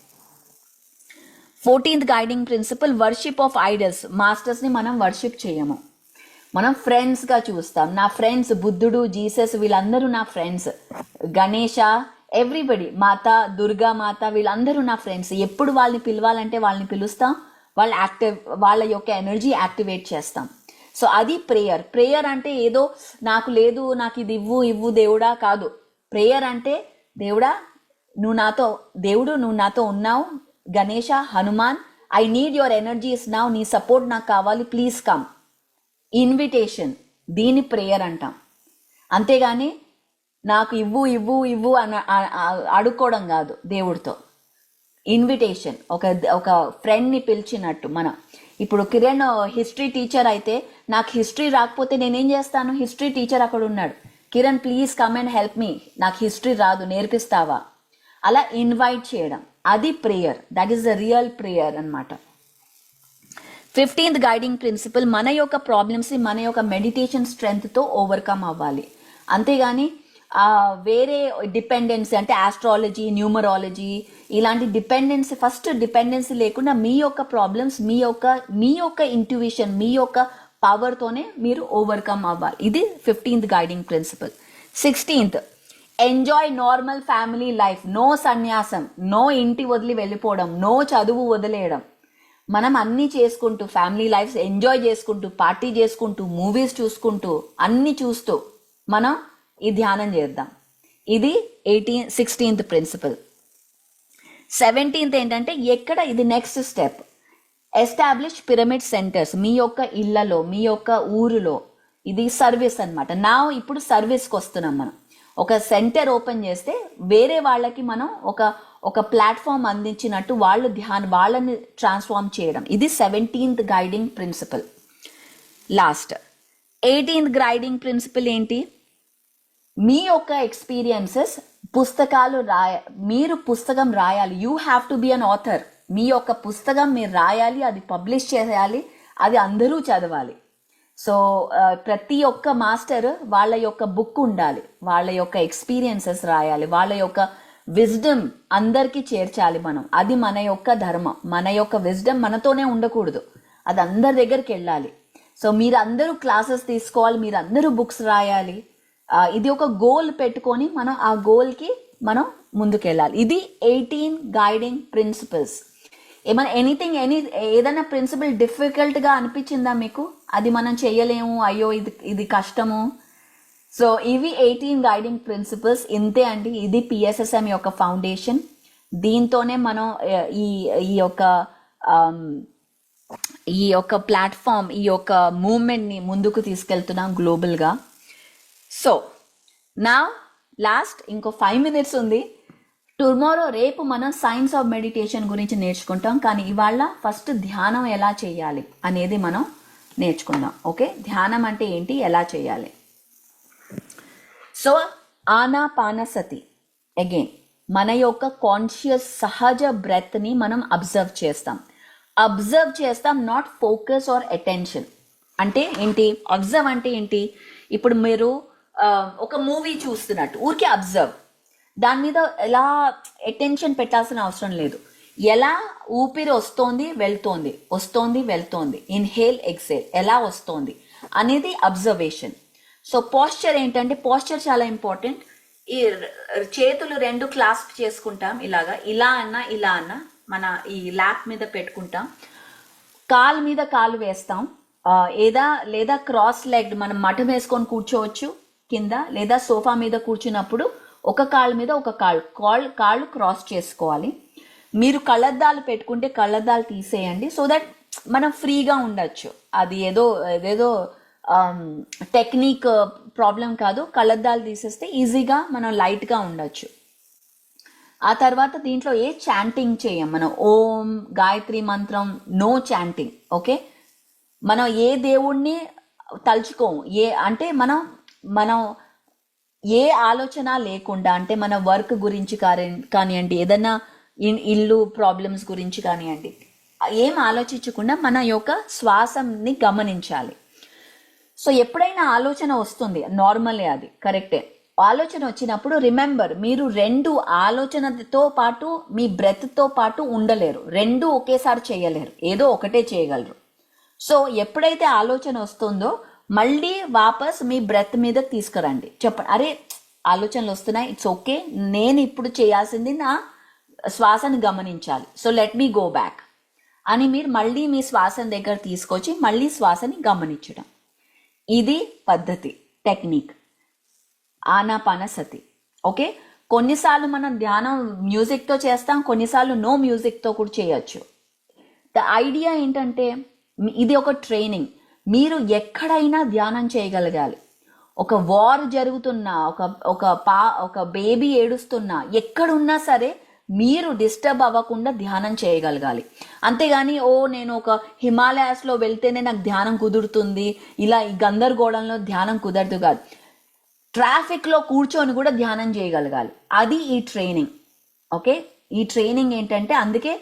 14th guiding principle, worship of idols. మాస్టర్స్ని మనం వర్షిప్ చేయము, మనం ఫ్రెండ్స్గా చూస్తాం. నా ఫ్రెండ్స్ బుద్ధుడు, జీసస్, వీళ్ళందరూ నా ఫ్రెండ్స్. గణేష, ఎవ్రీబడి, మాత, దుర్గా మాత, వీళ్ళందరూ నా ఫ్రెండ్స్. ఎప్పుడు వాళ్ళని పిలవాలంటే వాళ్ళని పిలుస్తాం, వాళ్ళ యొక్క ఎనర్జీ యాక్టివేట్ చేస్తాం. సో అది ప్రేయర్. ప్రేయర్ అంటే ఏదో నాకు లేదు, నాకు ఇది ఇవ్వు దేవుడా కాదు. ప్రేయర్ అంటే దేవుడా నువ్వు నాతో ఉన్నావు. Ganesha, Hanuman, I need your energies now, నీ సపోర్ట్ నాకు కావాలి, ప్లీజ్ కమ్. ఇన్విటేషన్, దీన్ని ప్రేయర్ అంటాం. అంతేగాని నాకు ఇవ్వు అని అడుక్కోవడం కాదు దేవుడితో. ఇన్విటేషన్, ఒక ఫ్రెండ్ని పిలిచినట్టు. మనం ఇప్పుడు కిరణ్ హిస్టరీ టీచర్ అయితే నాకు హిస్టరీ రాకపోతే నేనేం చేస్తాను? హిస్టరీ టీచర్ అక్కడ ఉన్నాడు, Kiran please come and help me, నాకు హిస్టరీ రాదు, నేర్పిస్తావా? అలా ఇన్వైట్ చేయడం, అది prayer. That is the real prayer అన్నమాట. 15th గైడింగ్ ప్రిన్సిపల్, మన యొక్క ప్రాబ్లమ్స్ని మన యొక్క మెడిటేషన్ స్ట్రెంగ్త్తో ఓవర్కమ్ అవ్వాలి. అంతేగాని వేరే డిపెండెన్సీ అంటే ఆస్ట్రాలజీ, న్యూమరాలజీ ఇలాంటి డిపెండెన్సీ, ఫస్ట్ డిపెండెన్సీ లేకుండా మీ యొక్క ప్రాబ్లమ్స్, మీ యొక్క ఇంట్యూషన్, మీ యొక్క పవర్తోనే మీరు ఓవర్కమ్ అవ్వాలి. ఇది 15th guiding principle. 16th, enjoy normal family life. No సన్యాసం, నో ఇంటి వదిలి వెళ్ళిపోవడం, నో చదువు వదిలేయడం. మనం అన్నీ చేసుకుంటూ, ఫ్యామిలీ లైఫ్ ఎంజాయ్ చేసుకుంటూ, పార్టీ చేసుకుంటూ, మూవీస్ చూసుకుంటూ, అన్నీ చూస్తూ మనం ఈ ధ్యానం చేద్దాం. ఇది 16th ప్రిన్సిపల్. 17th ఏంటంటే ఇది next step, establish pyramid centres. మీ యొక్క ఇళ్లలో, మీ యొక్క ఊరిలో. ఇది సర్వీస్ అనమాట. ఇప్పుడు సర్వీస్కి వస్తున్నాం. మనం ఒక సెంటర్ ఓపెన్ చేస్తే వేరే వాళ్ళకి మనం ఒక ప్లాట్ఫామ్ అందించినట్టు వాళ్ళని ట్రాన్స్ఫార్మ్ చేయడం. ఇది 17th guiding principle. Last 18th guiding principle ఏంటి? మీ యొక్క ఎక్స్పీరియన్సెస్ మీరు పుస్తకం రాయాలి. You have to be an author. మీ యొక్క పుస్తకం మీరు రాయాలి, అది పబ్లిష్ చేయాలి, అది అందరూ చదవాలి. సో ప్రతి ఒక్క మాస్టర్ వాళ్ళ యొక్క బుక్ ఉండాలి, వాళ్ళ యొక్క ఎక్స్పీరియన్సెస్ రాయాలి, వాళ్ళ యొక్క విజ్డమ్ అందరికీ చేర్చాలి మనం. అది మన యొక్క ధర్మం. మన యొక్క విజ్డమ్ మనతోనే ఉండకూడదు, అది అందరి దగ్గరికి వెళ్ళాలి. సో మీరు అందరూ క్లాసెస్ తీసుకోవాలి, మీరు అందరూ బుక్స్ రాయాలి. ఇది ఒక గోల్ పెట్టుకొని మనం ఆ గోల్కి మనం ముందుకెళ్ళాలి. ఇది 18 గైడింగ్ ప్రిన్సిపల్స్. ఏదైనా ప్రిన్సిపల్ డిఫికల్ట్గా అనిపించిందా మీకు? అది మనం చేయలేము, అయ్యో ఇది కష్టము. సో ఇవి 18 గైడింగ్ ప్రిన్సిపల్స్. ఇంతే అండి. ఇది PSSM యొక్క ఫౌండేషన్. దీంతోనే మనం ఈ యొక్క ప్లాట్ఫామ్, ఈ యొక్క మూవ్మెంట్ని ముందుకు తీసుకెళ్తున్నాం గ్లోబల్గా. సో నా లాస్ట్ ఇంకో 5 minutes ఉంది. రేపు మనం సైన్స్ ఆఫ్ మెడిటేషన్ గురించి నేర్చుకుంటాం. కానీ ఇవాళ ఫస్ట్ ధ్యానం ఎలా చేయాలి అనేది మనం నేర్చుకుందాం. ఓకే, ధ్యానం అంటే ఏంటి, ఎలా చేయాలి? సో ఆనాపానసతి, అగైన్ మన యొక్క కాన్షియస్ సహజ బ్రెత్ని మనం అబ్జర్వ్ చేస్తాం, నాట్ ఫోకస్ ఆర్ అటెన్షన్. అంటే ఏంటి అబ్జర్వ్ అంటే ఏంటి? ఇప్పుడు మీరు ఒక మూవీ చూస్తున్నట్టు ఊరికే అబ్జర్వ్. దాని మీద ఎలా అటెన్షన్ పెట్టాల్సిన అవసరం లేదు. ఎలా ఊపిరి వస్తోంది వెళ్తోంది, ఇన్హేల్ ఎక్సేల్ ఎలా వస్తోంది అనేది అబ్జర్వేషన్. సో పోస్చర్ ఏంటంటే, పోస్చర్ చాలా ఇంపార్టెంట్. ఈ చేతులు రెండు క్లాస్ప్ చేసుకుంటాం, ఇలా అన్నా మన ఈ ల్యాప్ మీద పెట్టుకుంటాం, కాలు మీద కాలు వేస్తాం, లేదా క్రాస్ లెగ్ మనం మఠం వేసుకొని కూర్చోవచ్చు కింద, లేదా సోఫా మీద కూర్చున్నప్పుడు ఒక కాలు మీద ఒక కాళ్ళు క్రాస్ చేసుకోవాలి. మీరు కళ్ళద్దాలు పెట్టుకుంటే కళ్ళద్దాలు తీసేయండి, సో దట్ మనం ఫ్రీగా ఉండొచ్చు. అది ఏదో టెక్నిక్ ప్రాబ్లం కాదు. కళ్ళద్దాలు తీసేస్తే ఈజీగా మనం లైట్గా ఉండొచ్చు. ఆ తర్వాత దీంట్లో ఏ చాంటింగ్ చేయం మనం. ఓం, గాయత్రి మంత్రం, నో చాంటింగ్. ఓకే, మనం ఏ దేవుణ్ణి తలుచుకోము. అంటే మనం ఏ ఆలోచన లేకుండా, అంటే మన వర్క్ గురించి కానివ్వండి, ఏదైనా ఇల్లు ప్రాబ్లమ్స్ గురించి కానివ్వండి, ఏం ఆలోచించకుండా మన యొక్క శ్వాసని గమనించాలి. సో ఎప్పుడైనా ఆలోచన వస్తుంది, నార్మలే, అది కరెక్టే. ఆలోచన వచ్చినప్పుడు రిమెంబర్, మీరు రెండు ఆలోచనతో పాటు మీ బ్రెత్తో పాటు ఉండలేరు, రెండు ఒకేసారి చేయలేరు, ఏదో ఒకటే చేయగలరు. సో ఎప్పుడైతే ఆలోచన వస్తుందో మళ్ళీ వాపస్ మీ బ్రెత్ మీద తీసుకురండి. చెప్పండి, అరే ఆలోచనలు వస్తున్నాయి, ఇట్స్ ఓకే, నేను ఇప్పుడు చేయాల్సింది నా శ్వాసను గమనించాలి, so let me go back అని మీరు మళ్ళీ మీ శ్వాసను దగ్గర తీసుకొచ్చి మళ్ళీ శ్వాసని గమనించడం. ఇది పద్ధతి, టెక్నిక్, ఆనాపానసతి. ఓకే, కొన్నిసార్లు మనం ధ్యానం మ్యూజిక్తో చేస్తాం, కొన్నిసార్లు నో మ్యూజిక్తో కూడా చేయొచ్చు. ద ఐడియా ఏంటంటే, ఇది ఒక ట్రైనింగ్. మీరు ఎక్కడైనా ధ్యానం చేయగలగాలి. ఒక వార్ జరుగుతున్నా, ఒక బేబీ ఏడుస్తున్నా, ఎక్కడున్నా సరే మీరు డిస్టర్బ్ అవ్వకుండా ధ్యానం చేయగలగాలి. అంతేగాని నేను ఒక హిమాలయాస్లో వెళ్తేనే నాకు ధ్యానం కుదురుతుంది, ఇలా ఈ గందరగోళంలో ధ్యానం కుదరదు కాదు. ట్రాఫిక్లో కూర్చొని కూడా ధ్యానం చేయగలగాలి. అది ఈ ట్రైనింగ్. ఓకే, ఈ ట్రైనింగ్ ఏంటంటే, అందుకే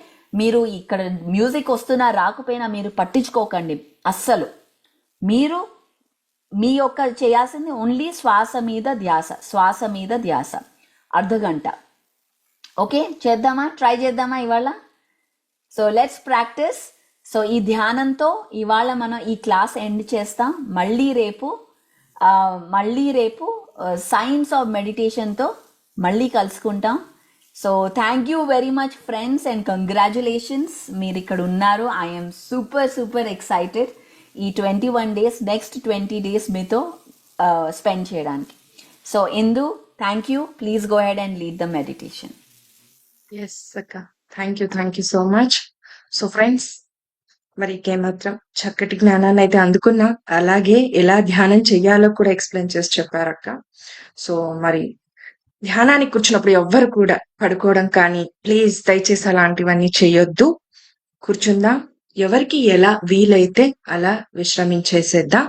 మీరు ఇక్కడ మ్యూజిక్ వస్తున్నా రాకపోయినా మీరు పట్టించుకోకండి అస్సలు. మీరు మీ యొక్క చేయాల్సింది ఓన్లీ శ్వాస మీద ధ్యాస. అర్ధగంట. ఓకే, ట్రై చేద్దామా ఇవాళ? So let's practice. సో ఈ ధ్యానంతో ఇవాళ మనం ఈ క్లాస్ ఎండ్ చేస్తాం. మళ్ళీ రేపు సైన్స్ ఆఫ్ మెడిటేషన్తో మళ్ళీ కలుసుకుంటాం. So thank you very much friends and congratulations, మీరు ఇక్కడ ఉన్నారు. ఐఎమ్ సూపర్ ఎక్సైటెడ్ ఈ 21 days, నెక్స్ట్ 20 days మీతో స్పెండ్ చేయడానికి. So Indu, thank you. Please go ahead and lead the meditation. Yes అక్క, thank you so much. So friends, మరి ఏమాత్రం చక్కటి జ్ఞానాన్ని అయితే అందుకున్నాం, అలాగే ఎలా ధ్యానం చెయ్యాలో కూడా ఎక్స్ప్లెయిన్ చేసి చెప్పారక్క. సో మరి ధ్యానానికి కూర్చున్నప్పుడు ఎవ్వరు కూడా పడుకోవడం కానీ ప్లీజ్ దయచేసి అలాంటివన్నీ చేయొద్దు. కూర్చుందాం, ఎవరికి ఎలా వీలైతే అలా విశ్రమించేసేద్దాం.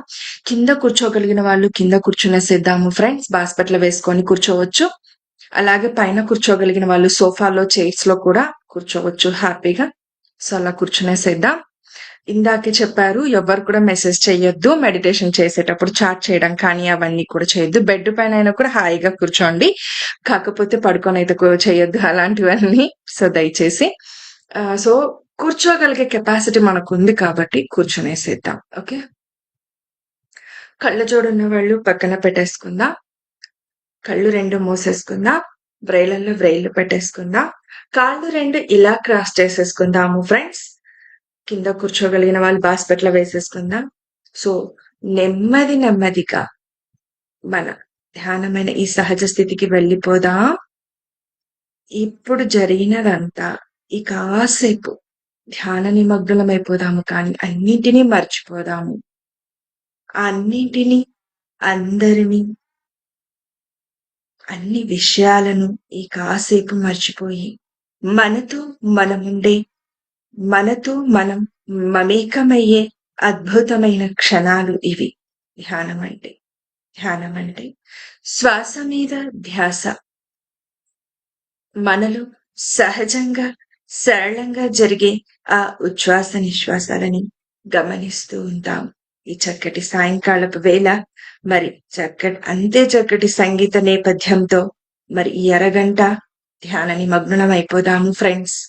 కింద కూర్చోగలిగిన వాళ్ళు కింద కూర్చునేసేద్దాము ఫ్రెండ్స్, బాస్పట్ల వేసుకొని కూర్చోవచ్చు. అలాగే పైన కూర్చోగలిగిన వాళ్ళు సోఫాలో, చైర్స్ లో కూడా కూర్చోవచ్చు హ్యాపీగా. సో అలా కూర్చునేసేద్దాం. ఇందాకే చెప్పారు, ఎవరు కూడా మెసేజ్ చేయొద్దు, మెడిటేషన్ చేసేటప్పుడు చాట్ చేయడం కానీ అవన్నీ కూడా చేయొద్దు. బెడ్ పైన అయినా కూడా హాయిగా కూర్చోండి, కాకపోతే పడుకొని అయితే చేయొద్దు అలాంటివన్నీ. సో దయచేసి సో కూర్చోగలిగే కెపాసిటీ మనకు ఉంది కాబట్టి కూర్చునేసేద్దాం. ఓకే, కళ్ళ జోడున్న వాళ్ళు పక్కన పెట్టేసుకుందాం, కళ్ళు రెండు మూసేసుకుందాం, వ్రేళ్ళల్లో వ్రేళ్ళు పెట్టేసుకుందాం, కాళ్ళు రెండు ఇలా క్రాస్ చేసేసుకుందాము ఫ్రెండ్స్. కింద కూర్చోగలిగిన వాళ్ళు బాస్పెట్ల వేసేసుకుందాం. సో నెమ్మదిగా మన ధ్యానమైన ఈ సహజ స్థితికి వెళ్ళిపోదాం. ఇప్పుడు జరిగినదంతా ఈ కాసేపు ధ్యాన నిమగ్నమైపోదాము, కానీ అన్నింటినీ మర్చిపోదాము. అన్నింటినీ, అందరినీ, అన్ని విషయాలను ఈ కాసేపు మర్చిపోయి మనతో మనముండే, మనతో మనం మమేకమయ్యే అద్భుతమైన క్షణాలు ఇవి. ధ్యానం అంటే శ్వాస మీద ధ్యాస. మనలో సహజంగా సరళంగా జరిగే ఆ ఉచ్ఛ్వాస నిశ్వాసాలని గమనిస్తూ ఉంటాం. ఈ చక్కటి సాయంకాలపు వేళ మరి అంతే చక్కటి సంగీత నేపథ్యంతో మరి ఈ అరగంట ధ్యాన నిమగ్నం అయిపోదాము ఫ్రెండ్స్.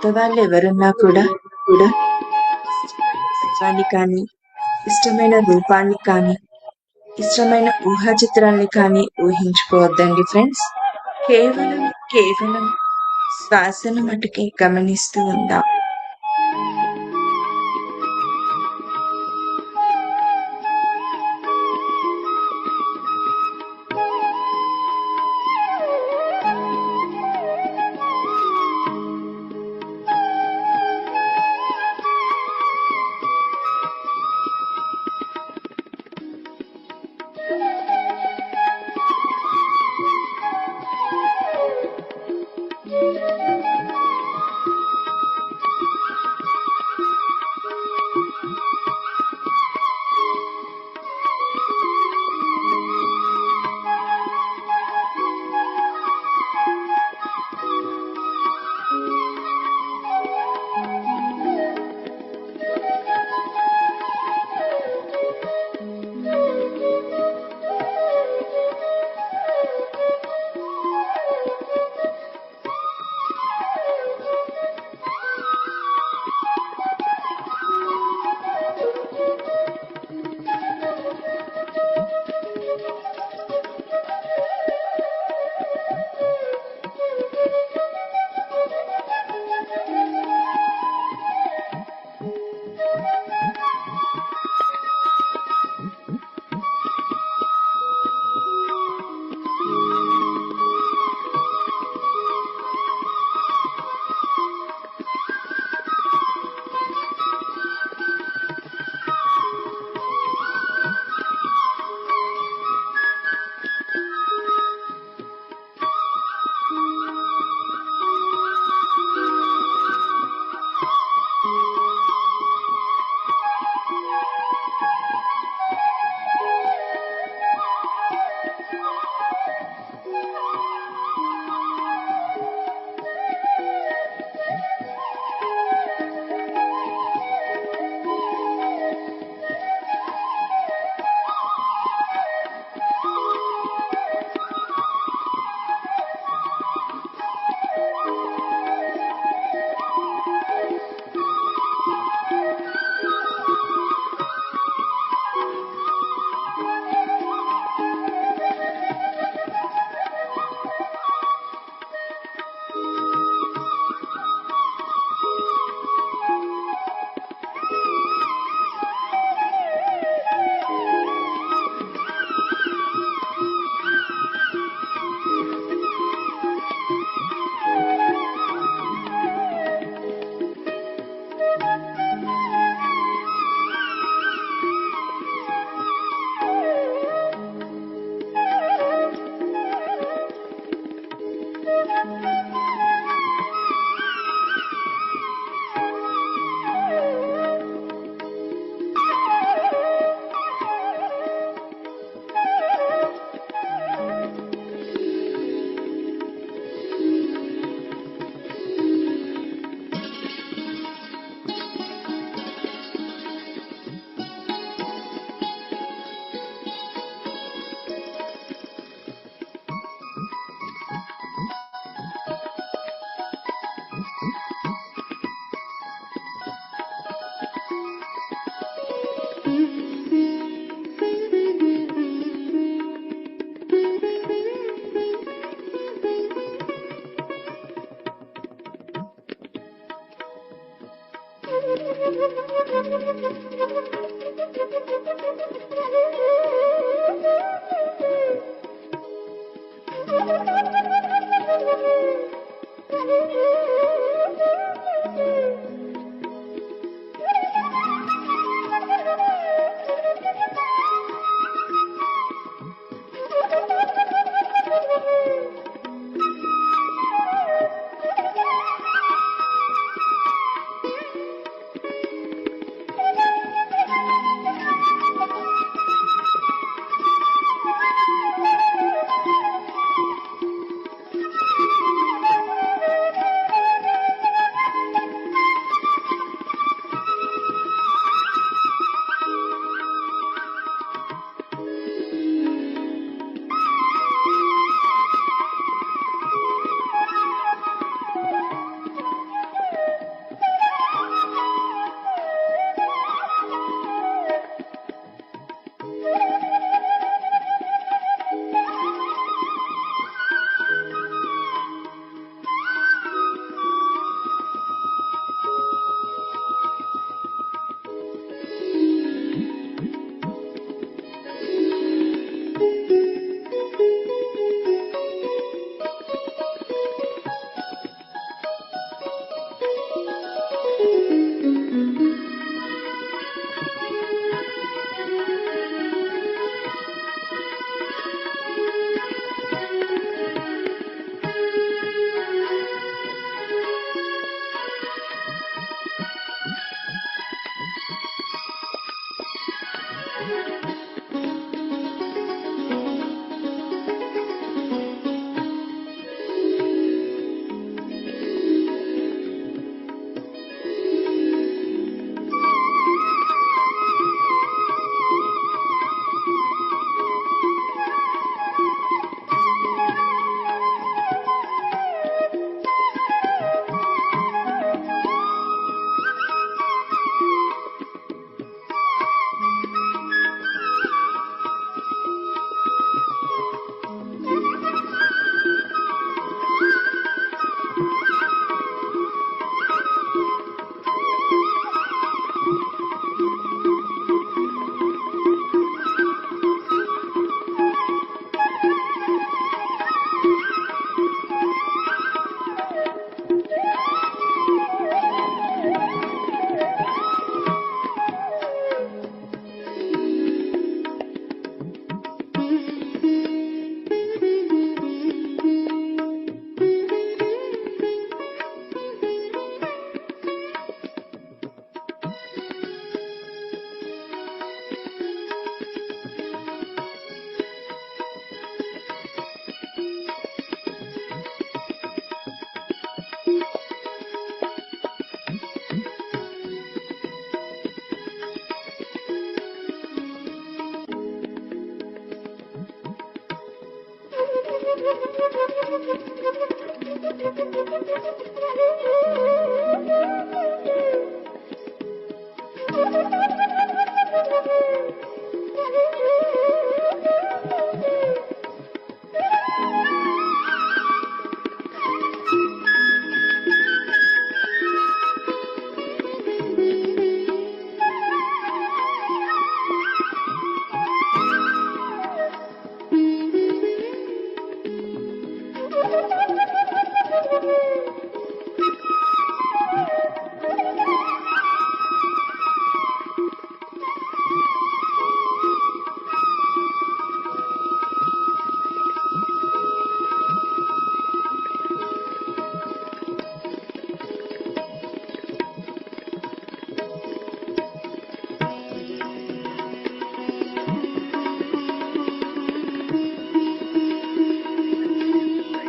కొత్త వాళ్ళు ఎవరున్నా కూడా ఇష్టాన్ని కానీ, ఇష్టమైన రూపాన్ని కానీ, ఇష్టమైన ఊహా చిత్రాన్ని కానీ ఊహించుకోవద్దండి ఫ్రెండ్స్. కేవలం శ్వాసను మటుకే గమనిస్తూ ఉందాం.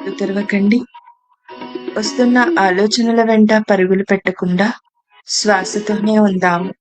కళ్ళు తెరవకండి. వస్తున్న ఆలోచనల వెంట పరుగులు పెట్టకుండా శ్వాసతోనే ఉందాము.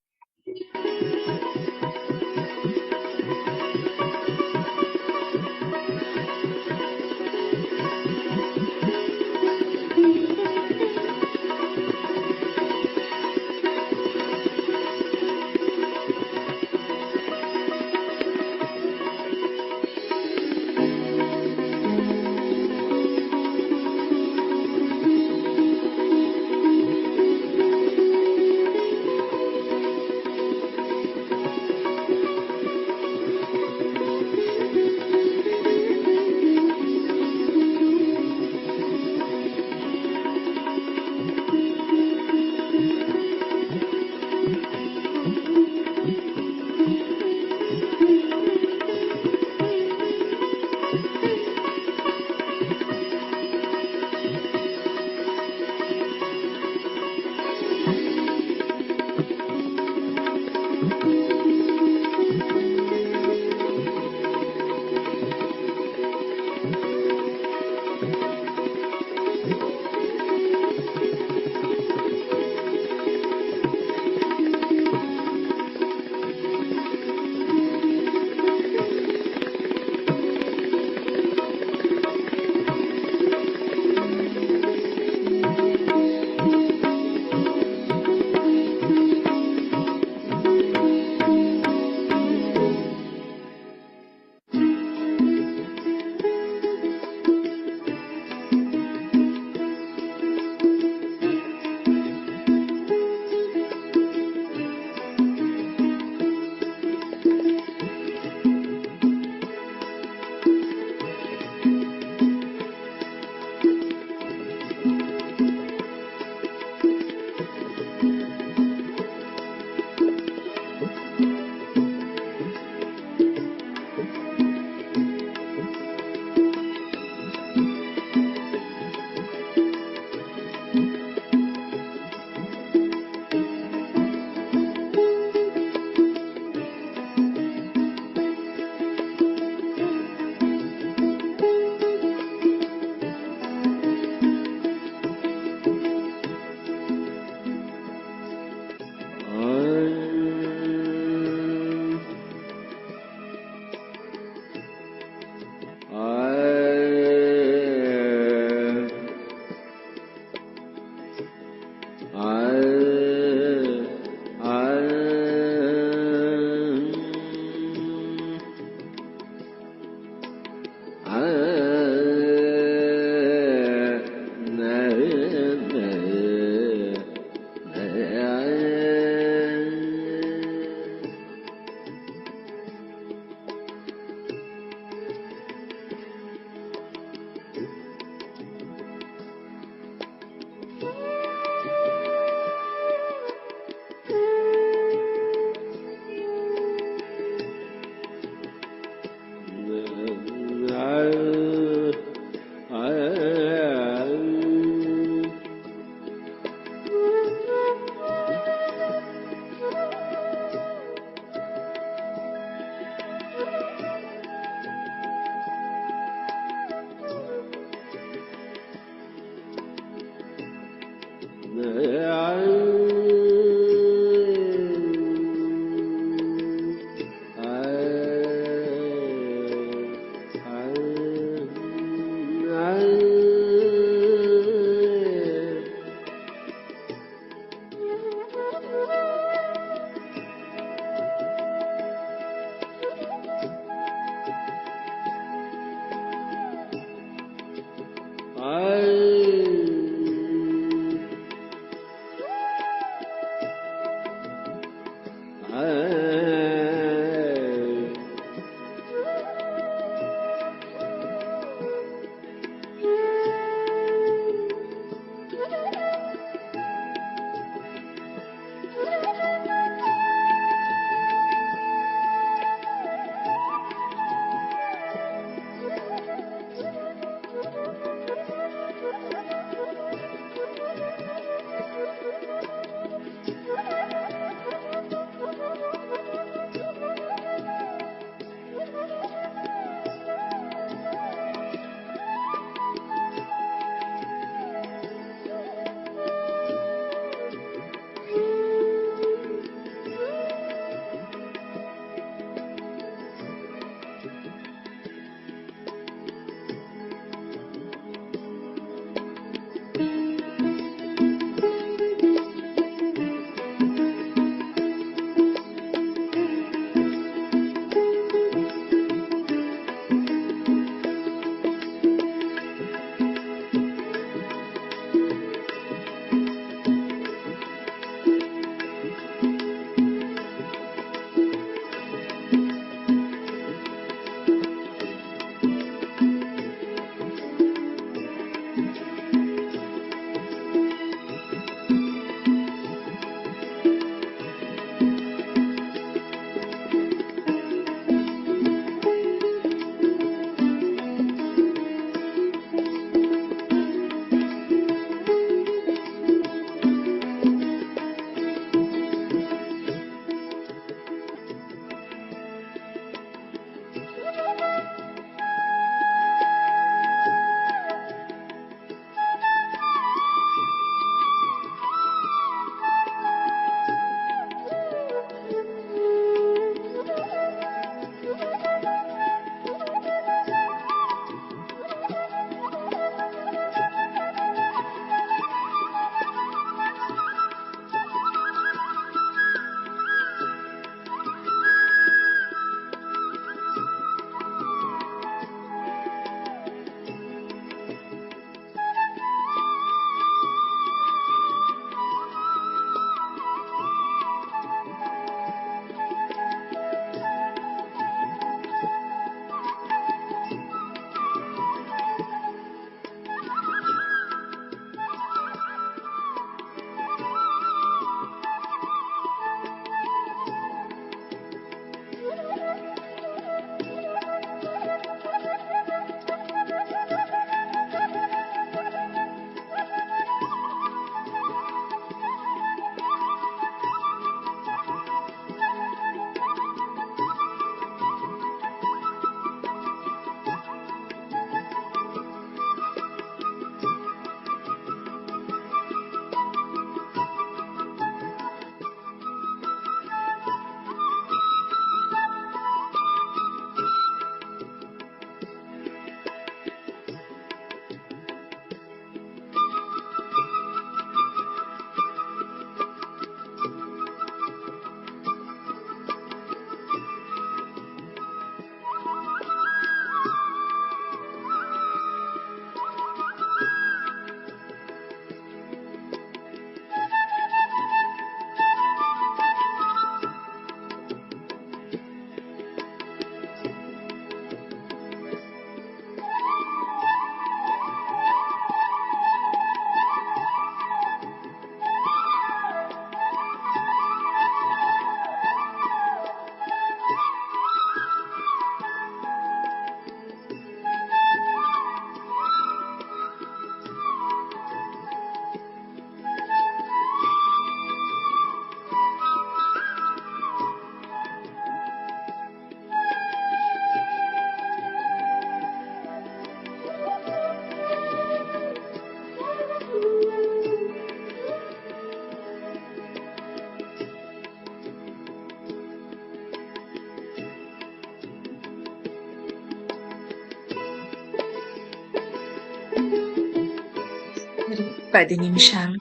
10 నిమిషాలు.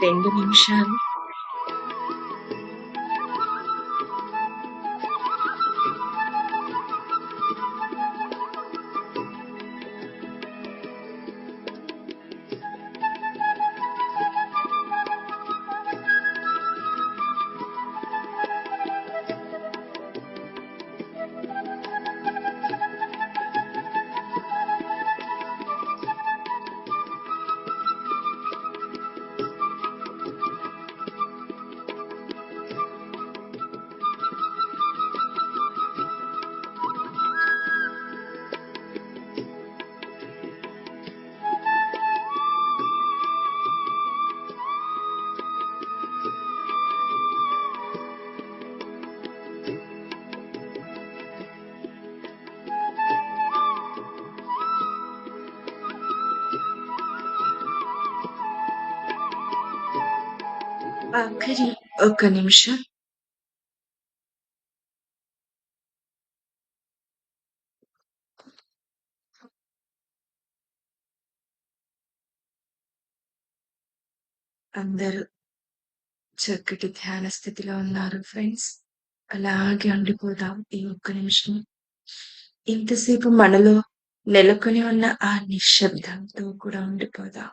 2 నిమిషాలు. ఆఖరి 1 నిమిషం. అందరూ చక్కటి ధ్యాన స్థితిలో ఉన్నారు ఫ్రెండ్స్. అలాగే ఉండిపోదాం ఈ 1 నిమిషం. ఇంతసేపు మనలో నెలకొని ఉన్న ఆ నిశ్శబ్దంతో కూడా ఉండిపోదాం.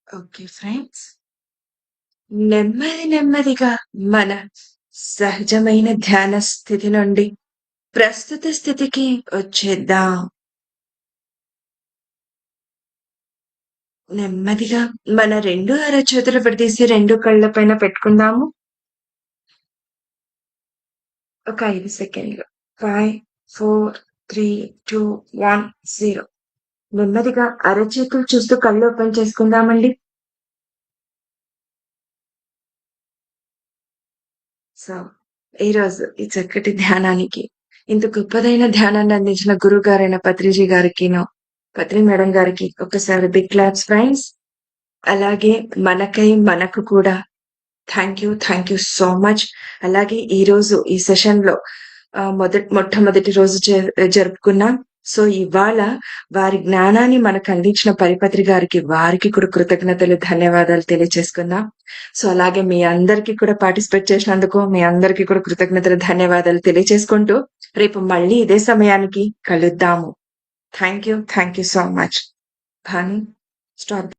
ఓకే ఫ్రెండ్స్, నెమ్మదిగా మన సహజమైన ధ్యాన స్థితి నుండి ప్రస్తుత స్థితికి వచ్చేద్దాం. నెమ్మదిగా మన 2 అరచేతులు విడదీసి 2 కళ్ళ పైన పెట్టుకుందాము. ఒక 5 సెకండ్లు. 5, 4, 3, 2, 1, 0. నెమ్మదిగా అరచేతులు చూస్తూ కళ్ళు ఓపెన్ చేసుకుందామండి. సో ఈరోజు ఈ చక్కటి ధ్యానానికి ఇంత గొప్పదైన ధ్యానాన్ని అందించిన గురువు గారైన పత్రిజీ గారికిను, పత్రి మేడం గారికి ఒకసారి బిగ్ క్లాప్స్ ఫ్రెండ్స్. అలాగే మనకు కూడా థ్యాంక్ యూ సో మచ్. అలాగే ఈ రోజు ఈ సెషన్ లో మొట్టమొదటి రోజు జరుపుకున్నాం. సో ఇవాళ వారి జ్ఞానాన్ని మనకు అందించిన పరిపత్రి గారికి, వారికి కూడా కృతజ్ఞతలు, ధన్యవాదాలు తెలియజేసుకుందాం. సో అలాగే మీ అందరికీ కూడా పార్టిసిపేట్ చేసినందుకు మీ అందరికీ కూడా కృతజ్ఞతలు, ధన్యవాదాలు తెలియజేసుకుంటూ రేపు మళ్ళీ ఇదే సమయానికి కలుద్దాము. Thank you so much. Bhanu, stop.